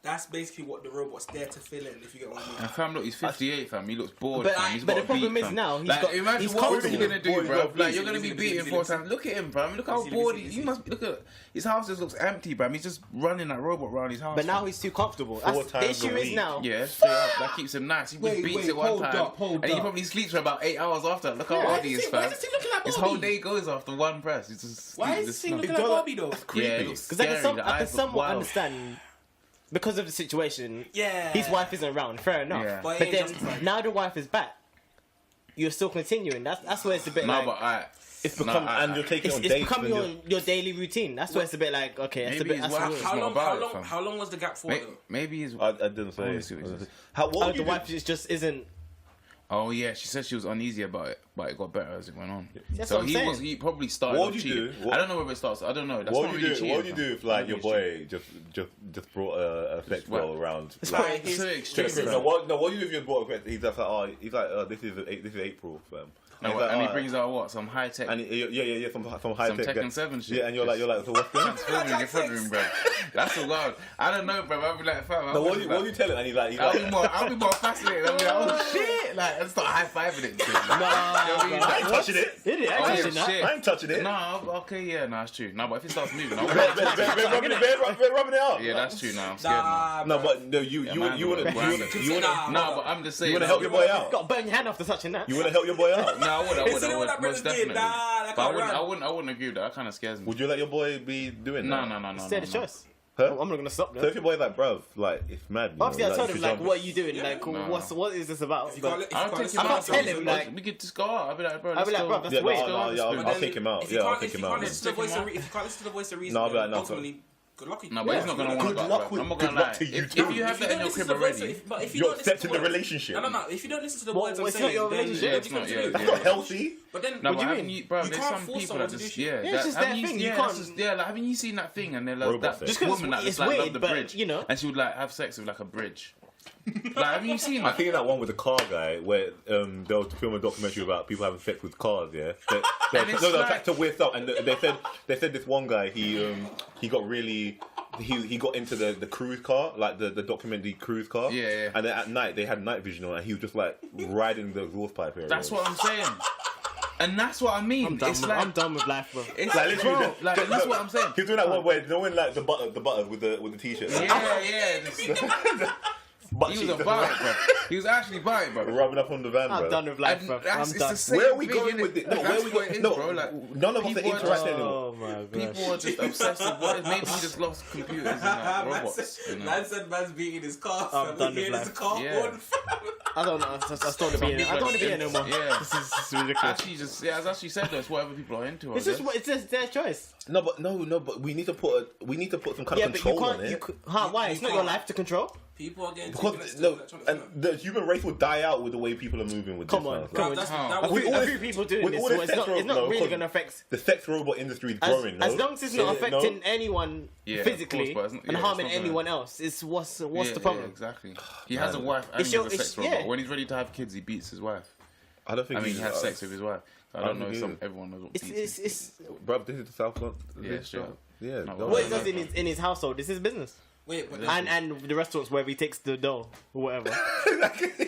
That's basically what the robot's there to fill in. If you get what I mean. And fam, look, he's 58, fam. He looks bored, But- fam. He's but got the a problem beat, is fam. now he's like, got- imagine he's what are you comfortable. gonna do, Boy, bro? got Like, beat. you're gonna be beating 4 times. Look at him, fam. Look how bored he. You must look at his house. Just looks empty, bro. He's just running that robot around his house. But now fam. he's too comfortable. 4 That's, the times a issue is week. now. Yeah, straight up. That keeps him nice. He just Wait, beats it one hold time, up. and he probably sleeps for about 8 hours after. Look how old he is, fam. Why does he looking like His Bobby? whole day goes after one press. He's just Why he's is just he looking snuff. like Bobby though? Yeah, it looks Because I scary. can, The I can eyes look somewhat wild. understand because of the situation. Yeah. His wife isn't around. Fair enough. Yeah. But it But ain't then justified. now the wife is back. You're still continuing. That's where it's a bit No, like but alright. it's become and you're taking on it's dates. become when your daily routine. That's where it's a bit like okay, it's a Maybe bit. his That's wife- weird. How not long? about How it, long? fam. How long was the gap for? though? Maybe he's. I didn't say. Honestly, what it is. How? What Oh, would the you do? wife just isn't. Oh yeah, she said she was uneasy about it, but it got better as it went on. That's So what I'm saying. he probably started. What off would you cheating. do? I don't know whether it starts. I don't know. That's What not would really you do? cheating. What would you do if fam. like I your don't think boy just brought a sex What? doll around? It's Like, quite- it's so extreme. no, fam. what do you do if you brought a sex? He's just like, oh, he's like, this is April, fam. No, he's like, and he "Oh," brings out what? Some high tech. and yeah, some high tech. Tekken 7 shit. Yeah, and you're like, so what's this? Transforming in your front room, bro. That's a wild. I don't know, bro. I'll be like, fam. No, what do you tell him? And he's like, I'll be more fascinated. I'll be like, oh shit! Like, and start high fiving it. Too. Like, I ain't touching it. Did it? Oh, I yeah, did that. shit. I ain't touching it. No, okay, yeah, no, it's true. No, but if it starts moving, I'll be Rubbing like, it out. yeah, that's true. Now I'm scared now. No, but no, you man, wanna bro. no, but I'm just saying. you wanna help your boy out. Got to burn your hand after touching that. You wanna help your boy out. No, I would. Instead of what that Most brother did, definitely. that But can't run. I wouldn't agree with that. That kind of scares me. Would you let your boy be doing that? No. It's their choice. Huh? I'm not gonna stop So them. if your boy's like, bruv, like it's mad. you Obviously, know, I told you him should like, jump. what are you doing? Yeah. Like, No. what is this about? If you can't But I'll take him I out. can't tell him, like- we could just go out. I'll be like, bro, I'll be like, bro, that's Yeah, the way. no, Go on, yeah, let's I'll go. take him out. If you Yeah, I'll can't take listen him out. to the voice of if you can't listen to the voice of reason, No, I'll be like, then no, ultimately, good luck. No, but he's not gonna want Good to go luck out. with- I'm not good gonna luck lie. to you If too. you have that in your crib already, But if you You're don't listen accepting to the what- relationship. No. If you don't listen to the What- words I'm it's not saying, your then relationship. yeah, It's you not can your- do That's it. not healthy. But then, no, What but do you haven't mean? you, bro? You There's can't some force people someone that to just do shit. Yeah, it's just their haven't you- thing, you yeah, can't- that's just- yeah, like haven't you seen that thing? And they're like Robot that sex. Just 'cause woman that it's just like weird, loved the but, bridge, you know. and she would like have sex with like a bridge. Like, haven't you seen I that? think in that one with the car guy where they were filming a documentary about people having sex with cars. Yeah, And it's no, like- that's to weird stuff. And they said this one guy he got really. He got into the cruise car, like the documentary cruise car. Yeah. And then at night they had night vision on, and he was just like riding the exhaust pipe area. That's what I'm saying. And that's what I mean. I'm done with life, bro. It's Like like, literally, bro, like, that's what I'm saying. He's doing that one where knowing like the butters with the t-shirt. Yeah. Butt He was cheeks, about it, bro. He was actually about it, bro. rubbing up on the van, I'm bro. done with life, And bro. that's, I'm it's done. the same Where are we thing, going innit? with it? No, That's where are we what it going? is, No, bro. Like, none of us are people are interacting just- anymore. Oh my god. people are just obsessed with what. Maybe he just loves computers and like, robots. You know? Man said man's beating his car. I'm fam. done He with his life. car Yeah. on, fam. I don't know. I just don't want to be in it. I don't want to be in it no more. Yeah. This is ridiculous. Actually, just as actually said, that's whatever people are into. It's just their choice. No, but we need to put some kind Yeah, of but you control on can't. it. Why? It's not your life to control. People are getting Because taken no, as electronics, and innit? the human race will die out with the way people are moving with Come this on, now. come on. That's- How? that I was- think A all few this- people doing with this, all so this it's not sex really because going to affect. the sex robot industry is growing. As no? long as it's not Is it, no? affecting anyone Yeah, of physically course, but it's not- and yeah, harming it's not gonna- anyone else, it's what's the Yeah, problem? Yeah, exactly. He has a wife and It's he's your- a sex it's- robot. yeah. When he's ready to have kids, he beats his wife. I don't think I mean, he has has sex with his wife. I I don't don't know if think he everyone knows what It's beats is. Bro, this is the South London. Yeah, straight up. Yeah. No, no, what he no, does in his household is his business. Wait, but And the restaurants where he takes the dough or whatever.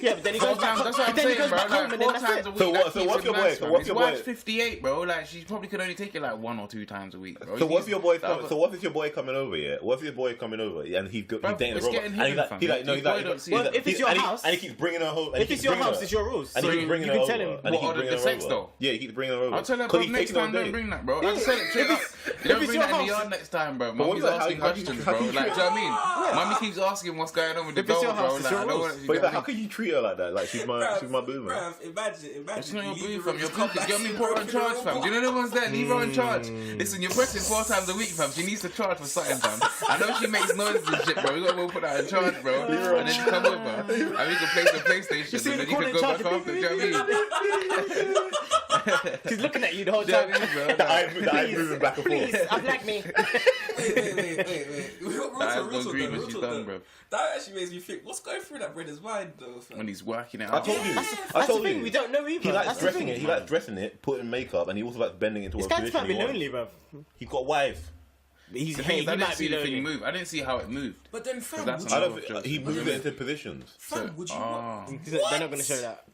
Yeah, but then he goes back. That's what I'm Then he saying, goes bro. back home Like, and 4 then that's times it. a week. So what- that so keeps what's him your boy- nice, so bro. what's His your boy- wife's 58, bro. Like, she probably could only take it like 1 or 2 times a week, bro. So He what's needs- your boy? that- So what if your boy coming over? Yeah. What if your boy coming over and he's Bro, dating a it's robot? getting And he's hidden, like, fam. he's like, no, he's Your like, boy don't see Well, it. if it's your and house, and he keeps bringing her home. and if he it's keeps your bringing house, her. it's your rules. And So he keeps you bringing can her tell over. him. And he What, keeps order bringing the her sex over. though? Yeah, he keeps bringing her over. I'll tell her, 'Cause bro, he's next taking her time on don't dates. bring that, bro. I just said it straight up. You don't it's bring your that in the house. yard next time, bro. what Mummy's about asking how you questions, treat- bro. how you Like, do you treat- know what I mean? Mummy keeps asking what's going on with the If it's dog, your bro. house, it's Like, your I don't rules. want. But like, how can you treat her like that? Like she's my boo, man. Bruv, imagine. It's not your you boo, leave fam. the Your room, boo, come back, you know what I mean? see Put her the on broken charge, little fam. Do you know the ones there? Leave her on charge. Listen, you're pressing 4 times a week, fam. She needs to charge for something, fam. I know she makes noises and shit, bro. We gotta go put her in charge, bro. And then you come over, and we can play some PlayStation, and then you can go back after. Do you know what I mean? She's looking at you the whole Do you know time. what I mean, bro? The eye moving back and Please, forth. unblack me. Wait. That's the green when she's done, bro. That actually makes me think, what's going through that brother's mind, though, fam? When he's working it I out. told you. I That's told the thing, you. we don't know either. He likes That's the dressing thing. it. He likes dressing it, putting makeup, and he also likes bending into This a guy position might be he wants. lonely, bro. He's got a wife. He's The hey, thing he is, I didn't might see be the thing lonely. move. I didn't see how it moved. But then, fam, That's would I you, don't. He moved it into positions. fam, would you not? They're not gonna show that.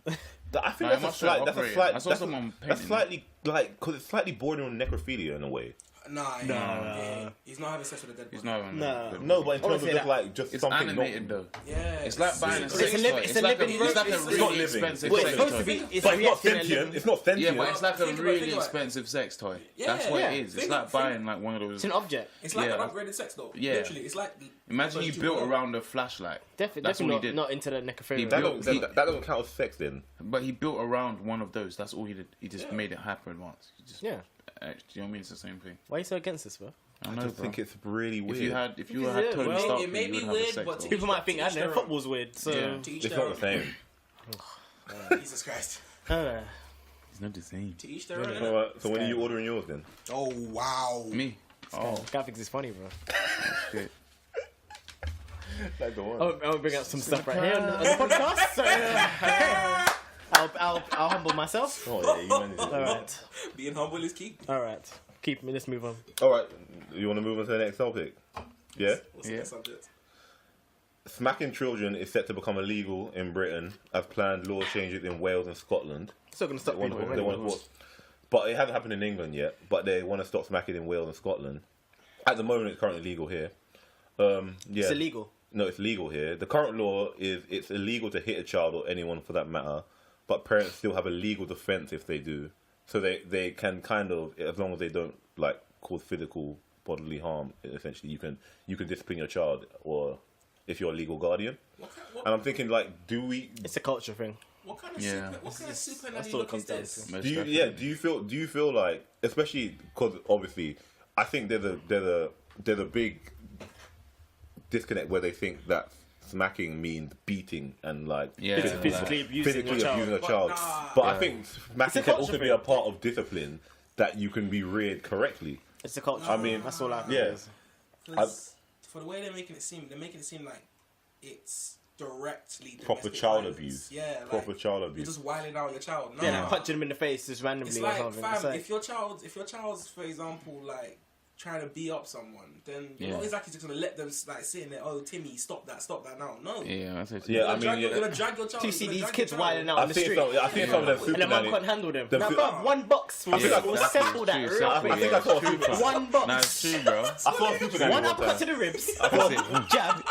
I think No, it that's a must show slight. That's a operating. slight. I saw That's, someone that's painting slightly like because it's slightly bordering on necrophilia in a way. Nah. He's not having sex with a dead body. He's not even. No. No, but in terms of Honestly, just that- like just It's something animated not. though. Yeah. It's like buying a It's sex a toy. living- It's it's a like a living- it's like a it's not really living. expensive Well, it's sex supposed to toy. be. It's But it's not reacting at sentient. living- It's not sentient. Yeah, but it's like a Think about it, really think about it. expensive sex toy. Yeah, That's what yeah. it is. It's Think- like buying like one of It's those. an object. It's like Yeah. an upgraded sex doll. Yeah. Literally, it's like. Imagine he But built you- around a flashlight. Definitely, That's all he definitely did. not into the necrophilia. That built- don't, that doesn't count as sex then. But he built around one of those. That's all he did. He just made it happen once. He just, Yeah. do you know what I mean? It's the same thing. Why are you so against this, bro? I I know, just bro. think it's really weird. If you had Yeah, Tony well, Stark, it may you be would have a weird, sex but toy. People might think, I don't know, Teach their own. football's weird. So, Yeah. To each It's their not the own. same. Jesus Christ. It's not the same. To each their own. All innit? right. So when are you ordering yours then? Oh wow. Me. Oh, guy thinks it's funny, bro. shit. Like the one. I'll bring up some stuff right here on the podcast. So, okay. I'll humble myself. Oh yeah, you managed it. All right. Being humble is key. All right. Keep me. Let's move on. All right. You want to move on to the next topic? Yeah. What's the Yeah. next subject? Smacking children is set to become illegal in Britain as planned law changes in Wales and Scotland. Still gonna stop They want people. to- they want to- but it hasn't happened in England yet. But they want to stop smacking in Wales and Scotland. At the moment, it's currently legal here. Yeah. It's illegal. No, it's legal here. The current law is it's illegal to hit a child or anyone for that matter, but parents still have a legal defense if they do. So they can kind of, as long as they don't like cause physical bodily harm, essentially you can discipline your child or if you're a legal guardian. And I'm thinking like, do we? It's a culture thing. What kind of Yeah. super? What kind of super That's nanny all it look comes is down this? to. Most Do you? definitely. Yeah. Do you feel like, especially because obviously, I think there's a big disconnect where they think that smacking means beating and like Yeah. Physically abusing your abusing a But child. nah. But I think smacking It's a can culture also be thing. a part of discipline that you can be reared correctly. It's a culture. I mean, that's all I think. yeah. it is. 'Cause for the way they're making it seem like it's directly Proper domestic child violence. abuse. Yeah, Proper like, child you're abuse. just wilding out your child. No. Yeah, like punching him in the face just randomly It's or like, something. fam, It's like, if your child's, for example, like trying to beat up someone, then you're Yeah. not exactly just gonna let them like sitting there. Oh, Timmy, stop that now. No. Yeah, that's it. Yeah, I mean, You're gonna drag your child. do you see you're gonna these drag kids your child. wilding out on I've the seen street? some. I've seen some of them And super the mum nannies. can't handle them. The Now, fi- bruv, one box will I think will that's settle that true, real I quick. think I saw a super. One box. Nah, it's true, bro. I saw a super nanny One one uppercut to time. the ribs. That's it. Jab.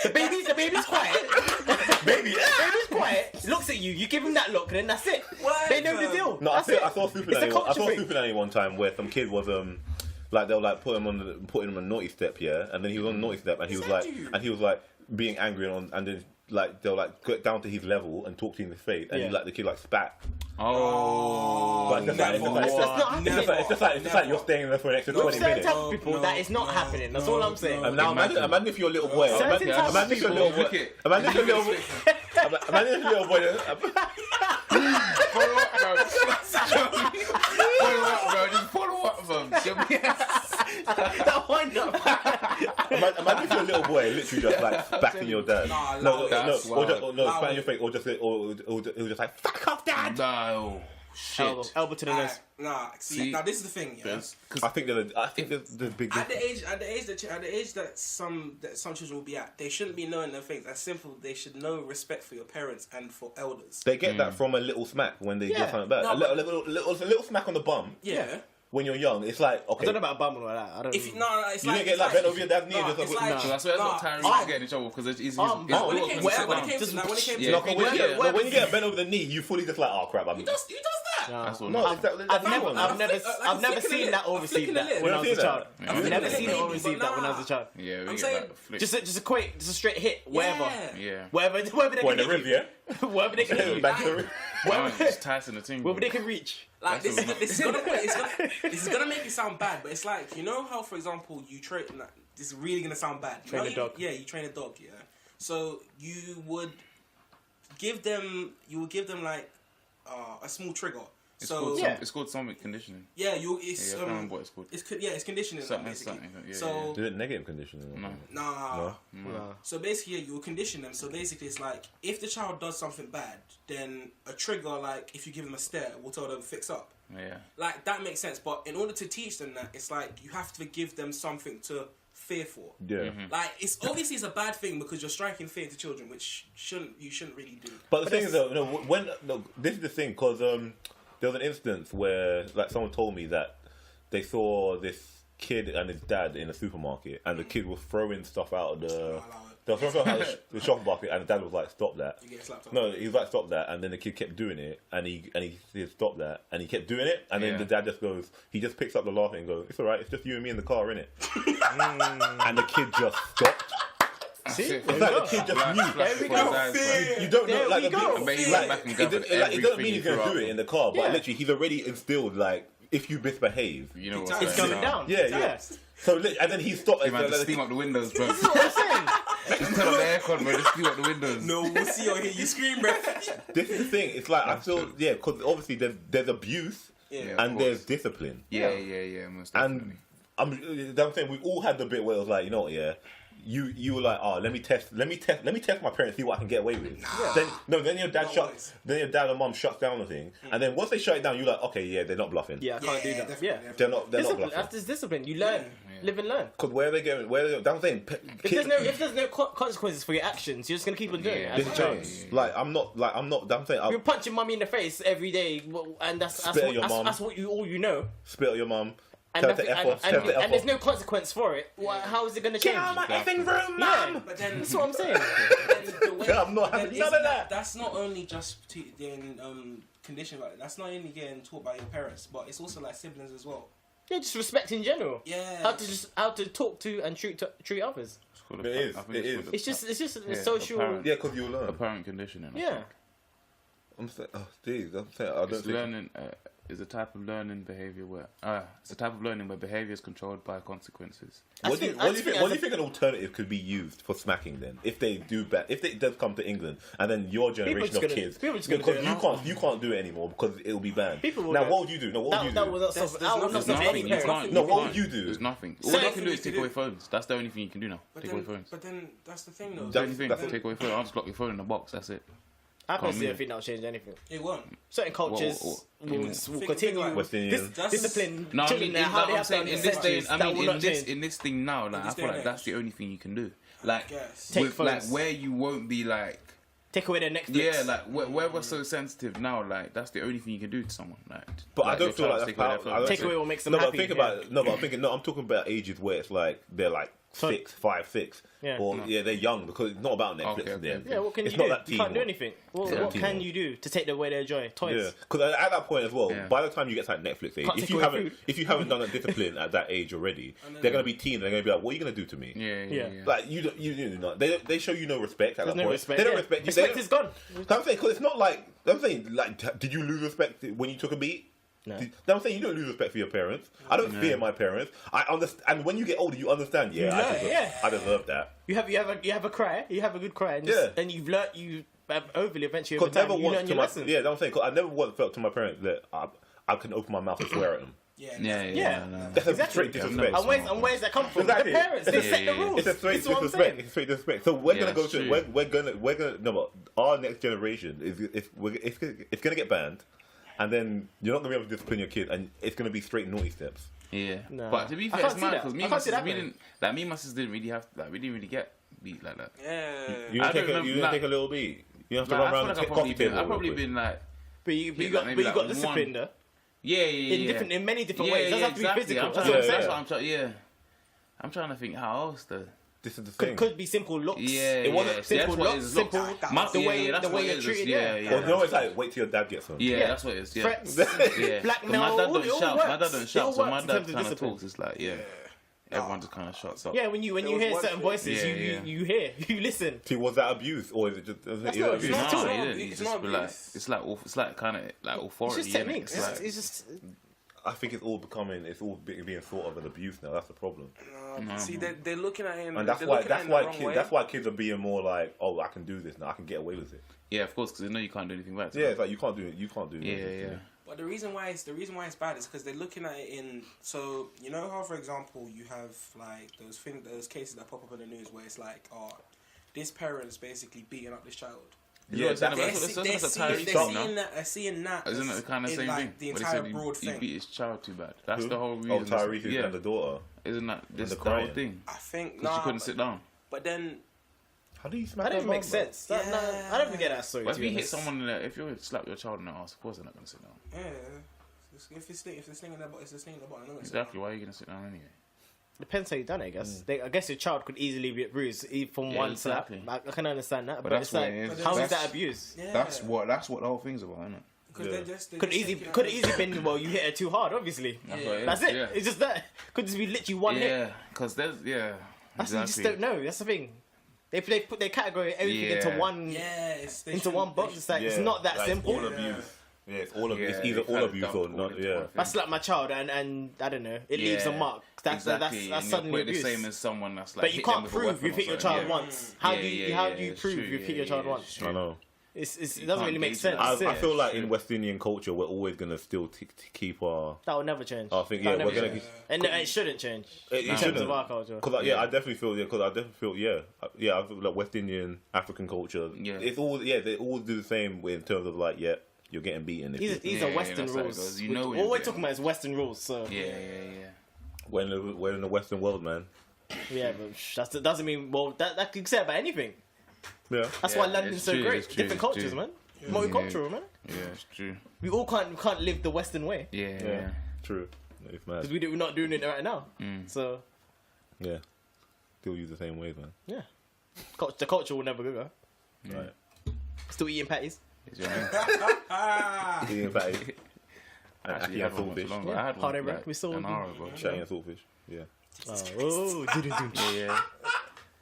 the baby's quiet. Baby. Baby's quiet. Looks at you. You give him that look, and then that's it. What? They know the deal. No, I that's saw, it. I saw a super It's a nanny. I culture saw a thing. super nanny one time where some kid was like they were like putting him on a naughty step, yeah, and then he was on a naughty step and he was like being angry and then like they'll like get down to his level and talk to him in his face and Yeah. he, like the kid like spat. Oh. But it's just like you're staying there for an extra 20 Certain minutes. type of people, that is not happening. That's all I'm saying. And now imagine if you're a little boy. Certain type of Imagine if you're a people- little boy. Imagine if you're a little boy. Imagine if you're a little boy. Follow up, bro. Follow up, bro. Just follow up, bro. That one, no. Imagine if you're a little boy, literally just like smacking your dad. Nah, No, that's or wild. spat in your face, or just like fuck off, dad. No. Shit. Elbow to the nose. Nah, see, See, now this is the thing, yeah. I think there's big At difference. the age that some children will be at, they shouldn't be knowing their things. That's simple. They should know respect for your parents and for elders. They get that from a little smack when they Yeah. get something bad. No, A little smack on the bum Yeah. when you're young. It's like I okay. don't know about a bum or like that. I don't If you, know. no, it's You like didn't get it's like bent over your dad's knee nah, and just it's like- like, So that's where nah, Tyrese getting in trouble because it's Arm. Nah, when it Oh, came to whatever. when it came to Just- when it came to Yeah. No, but when you get bent over the knee, you fully just like, oh crap, I'm. who does that? that? That's all. No, I've never seen that or received that when I was a child. I've never seen it or received that when I was a child. Yeah, we I'm get saying- like a flick. Just a straight hit, wherever. Yeah. Wherever they What, can in the hit rib, you. yeah? Wherever they can hit you. Back to the rib. Just Tyson the thing. Wherever they can reach. Like this That's is gonna make it sound bad, but it's like, you know how, for example, you train. Like, this is really gonna sound bad. Train a dog. Yeah, you train a dog. Yeah. So you would give them like a small trigger. It's So called Yeah. it's called something conditioning. yeah, Yeah, I can't remember what it's called. it's conditioning Something, basically. something, yeah, so Is it negative conditioning? No. nah. No. So basically, you will condition them. So basically, it's like if the child does something bad, then a trigger, like if you give them a stare, will tell them fix up. Yeah. Like that makes sense. But in order to teach them that, it's like you have to give them something to fear for. Yeah. Like it's obviously it's a bad thing because you're striking fear to children, which you shouldn't really do. But the thing is, though, this is the thing, because there was an instance where, like, someone told me that they saw this kid and his dad in a supermarket, and the kid was throwing stuff out of the. They were throwing stuff out of the shopping market, and the dad was like, "Stop that!" You get slapped up. No, he was like, "Stop that!" And then the kid kept doing it, and he said, "Stop that!" And he kept doing it, and then Yeah. the dad just goes, he just picks up the laughing and goes, "It's all right, it's just you and me in the car, innit?" And the kid just stopped. See? It's It's like the kid just knew. There we go. You don't know, There like, we the go. big- I bet he like, went back and it, gathered it doesn't mean everything he's gonna throughout. do it in the car, but Yeah. literally he's already instilled, like, if you misbehave, You know It's what's It's going down. yeah. So and then he stopped. You man, just steam up the windows, bro. That's what I'm saying. Just turn up the aircon, bro. Just steam up the windows. No, we'll see or hear you scream, bro. This is the thing. It's like I feel, yeah, because obviously there's abuse Yeah. and of there's course. discipline, Yeah, most definitely. and I'm saying we all had the bit where it was like, you know what, yeah. You were like, oh, let me test my parents, see what I can get away with. Then your dad then your dad and mum shuts down the thing, and then once they shut it down, you're like, okay, yeah, they're not bluffing. Yeah, I can't do Yeah, that. definitely, Yeah. definitely. They're not Discipline. bluffing. After discipline, you learn. Live and learn. Because where are they going? I'm saying, If there's no consequences for your actions, you're just gonna keep on doing it Yeah. as a this child. change. Like I'm saying, You're punching mummy in the face every day, and that's Spit at your mum. what all you know. spit at your mum. And, Tell her nothing, to F off. Tell her to F and there's off. no consequence for it. How is it gonna change? Get out of my effing room, Yeah. mum. But then That's what I'm saying. the way, I'm not then having isn't none of that. That's not only just getting conditioned like that. That's not only getting taught by your parents, but it's also like siblings as well. Yeah, just respect in general. Yeah. How to talk to and treat others. It's called It is, I think it called It's just Yeah, social. apparent. Yeah, because you learn. apparent conditioning. I Yeah. think. I'm saying, oh, jeez, I'm saying, I don't It's think. learning is a type of learning behavior where it's a type of learning where behavior is controlled by consequences. What do you think an alternative could be used for smacking then? If they do bad, if it does come to England, and then your generation just of gonna- kids, people just gonna because do it you can't do it anymore because it'll be banned. People will Now, do what it. would you do? No, what would you That do? will not There's stop. That will not nothing- stop there's any nothing- parent. nothing- No, what can't. would you do? There's nothing. All Certain they can do is things take to away do. phones. That's the only thing you can do now. But Take away phones. then that's the thing though. That's the only thing. that's- Take away phone. I'll just lock your phone in the box. That's it. I personally me. don't think that'll change anything. It won't. Certain cultures What- will Think continue like West Indian. discipline No, I children mean, and how they I'm have saying to in this day, that will in not this change. in this thing now, like I this feel day like and that's age. the only thing you can do. Like, Yes. Take with, like phones. where you won't be like, Take away their Netflix. yeah, like where we're so sensitive now, like that's the only thing you can do to someone. Like, But like, I don't your feel child like take that's away how. their I phone. don't Take think- away what makes them no, happy. but I'm thinking. No, I'm talking about ages where it's like they're like So- 6, 5, 6, Yeah. or they're young because it's not about Netflix Okay, for them. Yeah, what can it's you not do? that You can't teen do one. anything. It's not What teen can one. you do to take away their joy? Toys. Yeah, because at that point as well, Yeah. by the time you get to like Netflix age, Can't if take you away haven't food. if you haven't done that discipline at that age already, they're gonna be teens. They're gonna be like, "What are you gonna do to me?" Yeah. Like you do not. They show you no respect at There's that no point. respect. They don't yeah. respect you. Respect They is gone. don't- I'm saying because it's not like I'm saying like, did you lose respect when you took a beat? No. I'm saying you don't lose respect for your parents. I don't fear my parents. I understand, and when you get older, you understand. Yeah, I deserve that. You have a cry. You have a good cry, and, and you've learnt. You have overly eventually over Because time. never You learn once to your my lesson. I'm saying 'cause I never once felt to my parents that I can open my mouth and swear at them. Yeah. No. That's a Exactly. straight disrespect. And where's that come from? Exactly. The parents. They set the rules. It's a straight This is what I'm disrespect. saying. It's a straight disrespect. So we're Yeah, gonna go that's to true. we're gonna no, but our next generation it's gonna get banned, and then you're not gonna be able to discipline your kid, and it's gonna be straight naughty steps. Yeah. No. But to be I fair, can't it's see mad that. because I can't see that, man. me and my sister didn't really have we didn't really get beat like that. Yeah. You I didn't don't remember, take a little beat. You have to Like, run I around feel and like take coffee table. I've probably real quick. been like But you Yeah, got maybe like discipline one. though. yeah. In many different Yeah, ways. It doesn't have to be exactly. physical. I'm That's trying, what I'm Yeah, saying. that's what I'm trying. Yeah, I'm trying to think how else though. This is the thing. Could be simple looks. Yeah, It wasn't simple that's what it looks, is, simple. looks. The way that's what you're it is, treated. Well, no, it's like, wait till your dad gets home. Yeah, Yeah. that's what it is. Yeah. Threats, Yeah. blackmail. My dad all- don't it all shout. works. My dad don't It shout. all So my works in dad terms of kind of discipline. talks. It's like, everyone just kind of shuts up. Yeah, when you was hear one certain thing- voices, Yeah. you hear, you listen. See, was that abuse or is it just? That's is it not- abuse? it's not No, at all. he didn't. He It's just not be like, abuse. it's like kind of like authority. It's just innit? techniques. It's like, It's just I think it's all being thought of an abuse now. That's the problem. See, they're looking at him, And that's they're why looking at it in the wrong way. that's why kids are being more like, oh, I can do this now. I can get away with it. yeah, of course, because they know you can't do anything bad. Yeah, it's like you can't do it. You can't do it. Yeah. But the reason why it's bad is because they're looking at it in. So you know how, for example, you have like those cases that pop up in the news where it's like, oh, this parent's basically beating up this child. Yeah, They're that's a Tyrese thing, no? seeing that. Isn't it the kind of in, same like, thing? The Where they entire said broad he thing. beat his child too bad. That's Who? the whole reason. Oh, Tyrese yeah. and the daughter. Isn't that this the the whole crying. thing? I think Because she couldn't sit down. But then How do you smack that didn't her make mum, bro? sense. I don't forget that story. But to if be you hit honest. someone, if you slap your child in the ass, of course they're not going to sit down. if it's slinging the bottom, it's a sling in the bottom. Exactly. Why are you going to sit down anyway? Depends how you done it, I guess. I guess your child could easily be bruised from Yeah, one exactly. slap. I can understand that, but that's it's what like, it is. how is That's- that abuse? Yeah. That's what the whole thing's about, isn't it? Because Yeah. they're just Could easily been, well, you hit her too hard, obviously. That's what it is. That's it. Yeah. It's just that. Could just be literally one hit. Yeah, because there's That's you just don't know. That's the thing. They put their category everything Yeah. into one into one box. It's like it's not that like, simple. It's all abuse. Yeah, it's all Yeah, it's either they all kinda abuse dumped or all not. into Yeah. one thing. I slap my child and I don't know. It leaves a mark. That's exactly. that's and suddenly you'll put it abuse. the same as someone that's like. But you hit them can't with a prove weapon you've or hit your something, child yeah. once. How do you it's prove true, you've hit your child yeah, once? it's true. I know. It You doesn't really can't make gauge sense. that. I feel like True. in West Indian culture, we're always gonna still keep our. That will never change. I think That'll we're never gonna. change. And it shouldn't change It in terms shouldn't. of our culture. Cause I definitely feel I definitely feel I feel like West Indian African culture. Yeah. It's all they all do the same in terms of like you're getting beaten. If These Yeah, are Western that's how it rules. goes. You know when All you're we're getting- talking about is Western rules. So Yeah. we're in the Western world, man. yeah, but that doesn't mean that could say about anything. Yeah. That's Yeah, why London's it's so true, great. it's true, Different it's cultures, true. man. Multicultural, man. Yeah, it's true. We all can't live the Western way Yeah. True. It's mad. because we're not doing it right now. Mm. So Yeah. Still use the same ways, man. yeah, the culture will never go. Right. Still eating patties. It's your name. Eating fatty. And Actually, actually I had had one saltfish. not so long ago. Yeah, I had hard one bread. like We saw an one. hour ago. Chatting and saltfish. Yeah. Oh, Yeah.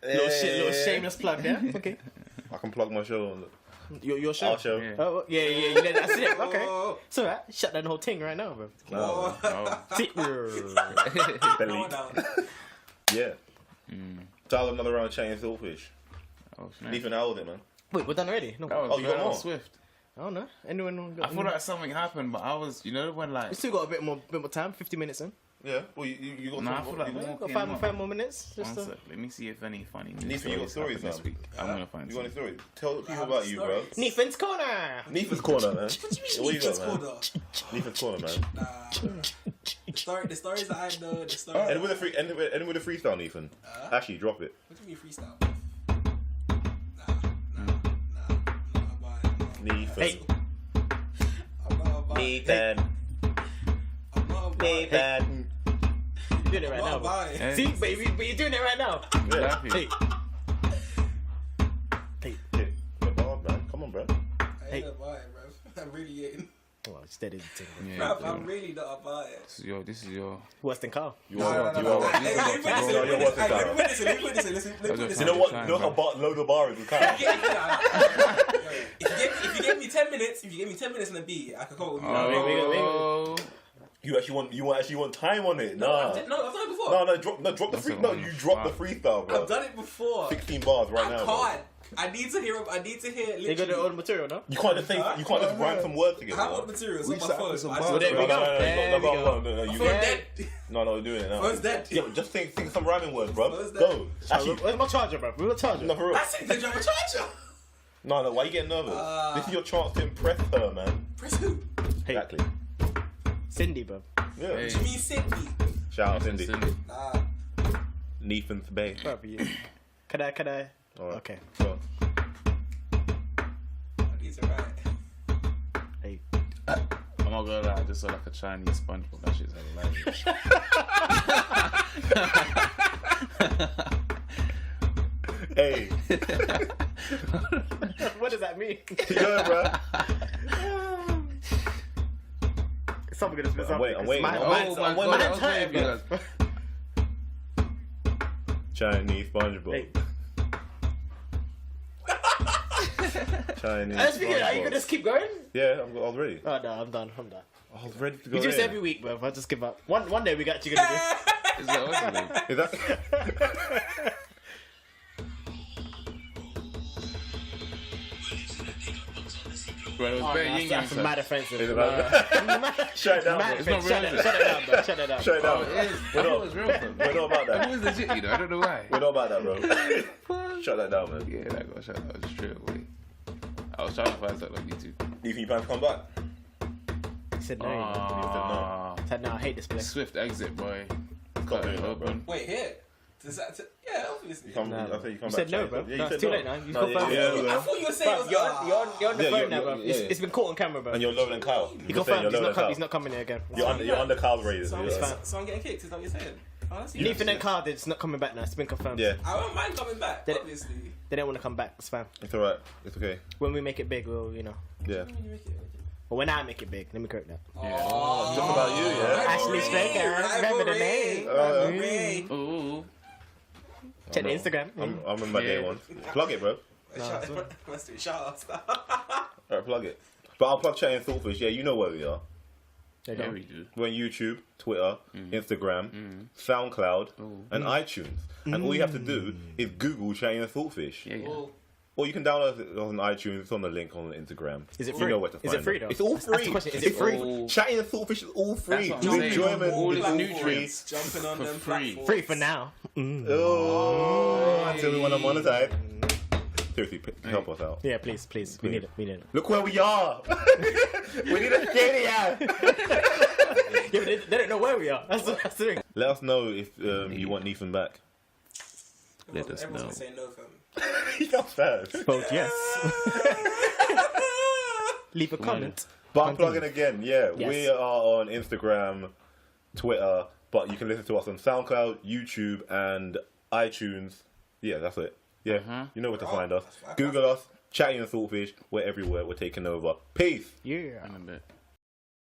little shameless plug there. Okay, I can plug my show on your show. our show. Yeah. Oh yeah. You let that sit. Okay, it's alright. Shut down the whole thing right now, bro. No. Oh. Delete. Yeah. So I was another round of chatting and saltfish. Oh, snap. Ethan, how was it, man? Wait, we're done already? No. That was Oh, you got very more? swift. I don't know. Anyone got? I feel like something happened, but I was, when like. we still got a bit more time. 50 minutes in. Yeah. Well, you got Nah, I some feel more. like you more got- came up. Five more minutes. One Just to... sec, let me see if any funny news Nathan, you got stories, happened this man? week. I'm gonna find You got any some. stories? Tell people about you, bro. Nathan's corner. Nathan's corner, man. What do you What mean you Nathan's got, man? corner? Nathan's corner, man. The stories that I know, the stories. End with a freestyle, Nathan. Actually, drop it. What do you mean freestyle? Nah. Nathan. Hey. I'm not about it. Nathan. I'm not about it. Nathan. You're doing it right I'm now. not Bro. about it. Hey. See, baby, but you're doing it right now. Yeah. Exactly. Hey, Yeah. You're bald, man. Come on, bro. I Hey. ain't about it, bro. I'm really ain't. oh, steady thing. Yeah, Bruv, I'm really not about it. this is your. Worse than Carl. You are. You are. Hey, let me put this in, No, let me you're put this worth it, in, let Carl. me put this in, let me put this in, listen, let me put this You in. know what? You know how low the bar is with Kyle. If you gave me 10 minutes and a beat, I could come with you. Oh. You actually want time on it? No, Nah. I've done it before. Drop the That's free. a No, one. you drop the freestyle, bro. I've done it before. 16 bars right I now. Bro. can't. I need to hear it They got the literally. old material, no? You can't just say. You can't just rhyme some words I together. have all bro. the materials We on my sat phone. for some but I bars. still There we don't go. know. There we go. No, My you phone's Yeah. dead. no, we're doing it now. Phone's dead. Yeah, but just sing some rhyming words, bro. Phone's dead. Go. Actually, Where's my charger, bro? Where's my charger? no, for real. That's it. They drive a charger. No, why you getting nervous? This is your chance to impress her, man. Press who? Hey, Exactly. Cindy, bro. Yeah. Hey. Do you mean Sydney? Shout out Cindy. Nah. Nathan's Bay. Bro, you. Can I? Alright. Okay. Go. These are right. Hey. I'm not gonna lie, I just saw like a Chinese SpongeBob. That shit's hilarious. Hey. What does that mean? Yeah, bro. Someone gonna spit something. I'm waiting. My Oh hand's my my god, I hand's was hurting, waiting bro. for you guys. Chinese SpongeBob. Hey. Chinese I was thinking, are you SpongeBob. gonna just keep going? Yeah, I was ready. Oh no, I'm done. I was ready to go You do this in. every week, bro. I'll just give up. One day we got actually gonna do. Is that what's his name? Is that... Bro, it was Oh, bare no, yin yang. that's mad offensive. Is it like... Shut it down, Mad bro. It's not offensive. real, Shut it down, bro. Shut it down. Shut it down. Oh, it is. I We're thought it not, was real, fam. we're not about It that. was legit, you know. I don't know why. We're not about that, bro. Shut that down, man. Yeah, that got shut out straight away. I was trying to find something on YouTube. Do you think you plan to come back? He said no. Ah, He said no. I hate this place. swift exit, boy. Stop Cut doing it that, bro. open. Wait, here. Does that yeah, obviously. You come, No, I bro. said you come You back. said no, Chinese. bro. Yeah, you No, said it's too late now. You No, confirmed. yeah, I bro. thought you were saying it was You're on the Yeah, phone you're- now, bro. yeah. It's been caught on camera, bro. And you're lower than Kyle. He You're saying confirmed. you're lower than He's Kyle. not coming here again. You're under Kyle's ratings. So, Yeah. so I'm getting kicked, is that what you're saying? Oh, that's Nathan and Carl, it's not coming back now. It's been confirmed. Yeah, I don't mind coming back, Did it- obviously. They don't want to come back. It's fine. it's alright. It's okay. When we make it big, we'll, you know. Yeah. When you make it- Or when I make it big, let me correct that. Oh, It's just about you, yeah? Ashley Straker, remember the name. Rivalry. Ooh. Check the Instagram. I'm in my day Yeah. one. Plug it, bro. Let's do shout outs now. Alright, plug it. But I'll plug Chatting Thoughtfish. Yeah, you know where we are. They Yeah, don't. we do. We're on YouTube, Twitter, Instagram, SoundCloud, and iTunes. And all you have to do is Google Chatting Thoughtfish. Yeah, yeah. Oh, Or you can download it on iTunes. It's on the link on Instagram. Is it You free? know where to Is find it free, though? It's all That's the free. question. Is It's it free? free. Chatting and Thoughtfish is all free. That's what The I'm saying. enjoyment All is its all nutrients. jumping on For them free. platforms. Free for now. Oh, until we want to monetize. Seriously, help us out. Yeah, please. We need it. We need it. Look where we are. We need a stadium. Yeah, but they don't know where we are. That's the thing. Let us know if you want Nathan back. Let us Everyone's know. gonna say no, fam. That's fast. Vote yes. Leave a comment. But I'm plugging again. Yeah, Yes. we are on Instagram, Twitter, but you can listen to us on SoundCloud, YouTube, and iTunes. Yeah, that's it. Yeah, you know where to find us. Google us, Chatting and Thoughtfish. We're everywhere. We're taking over. Peace. Yeah. In a bit.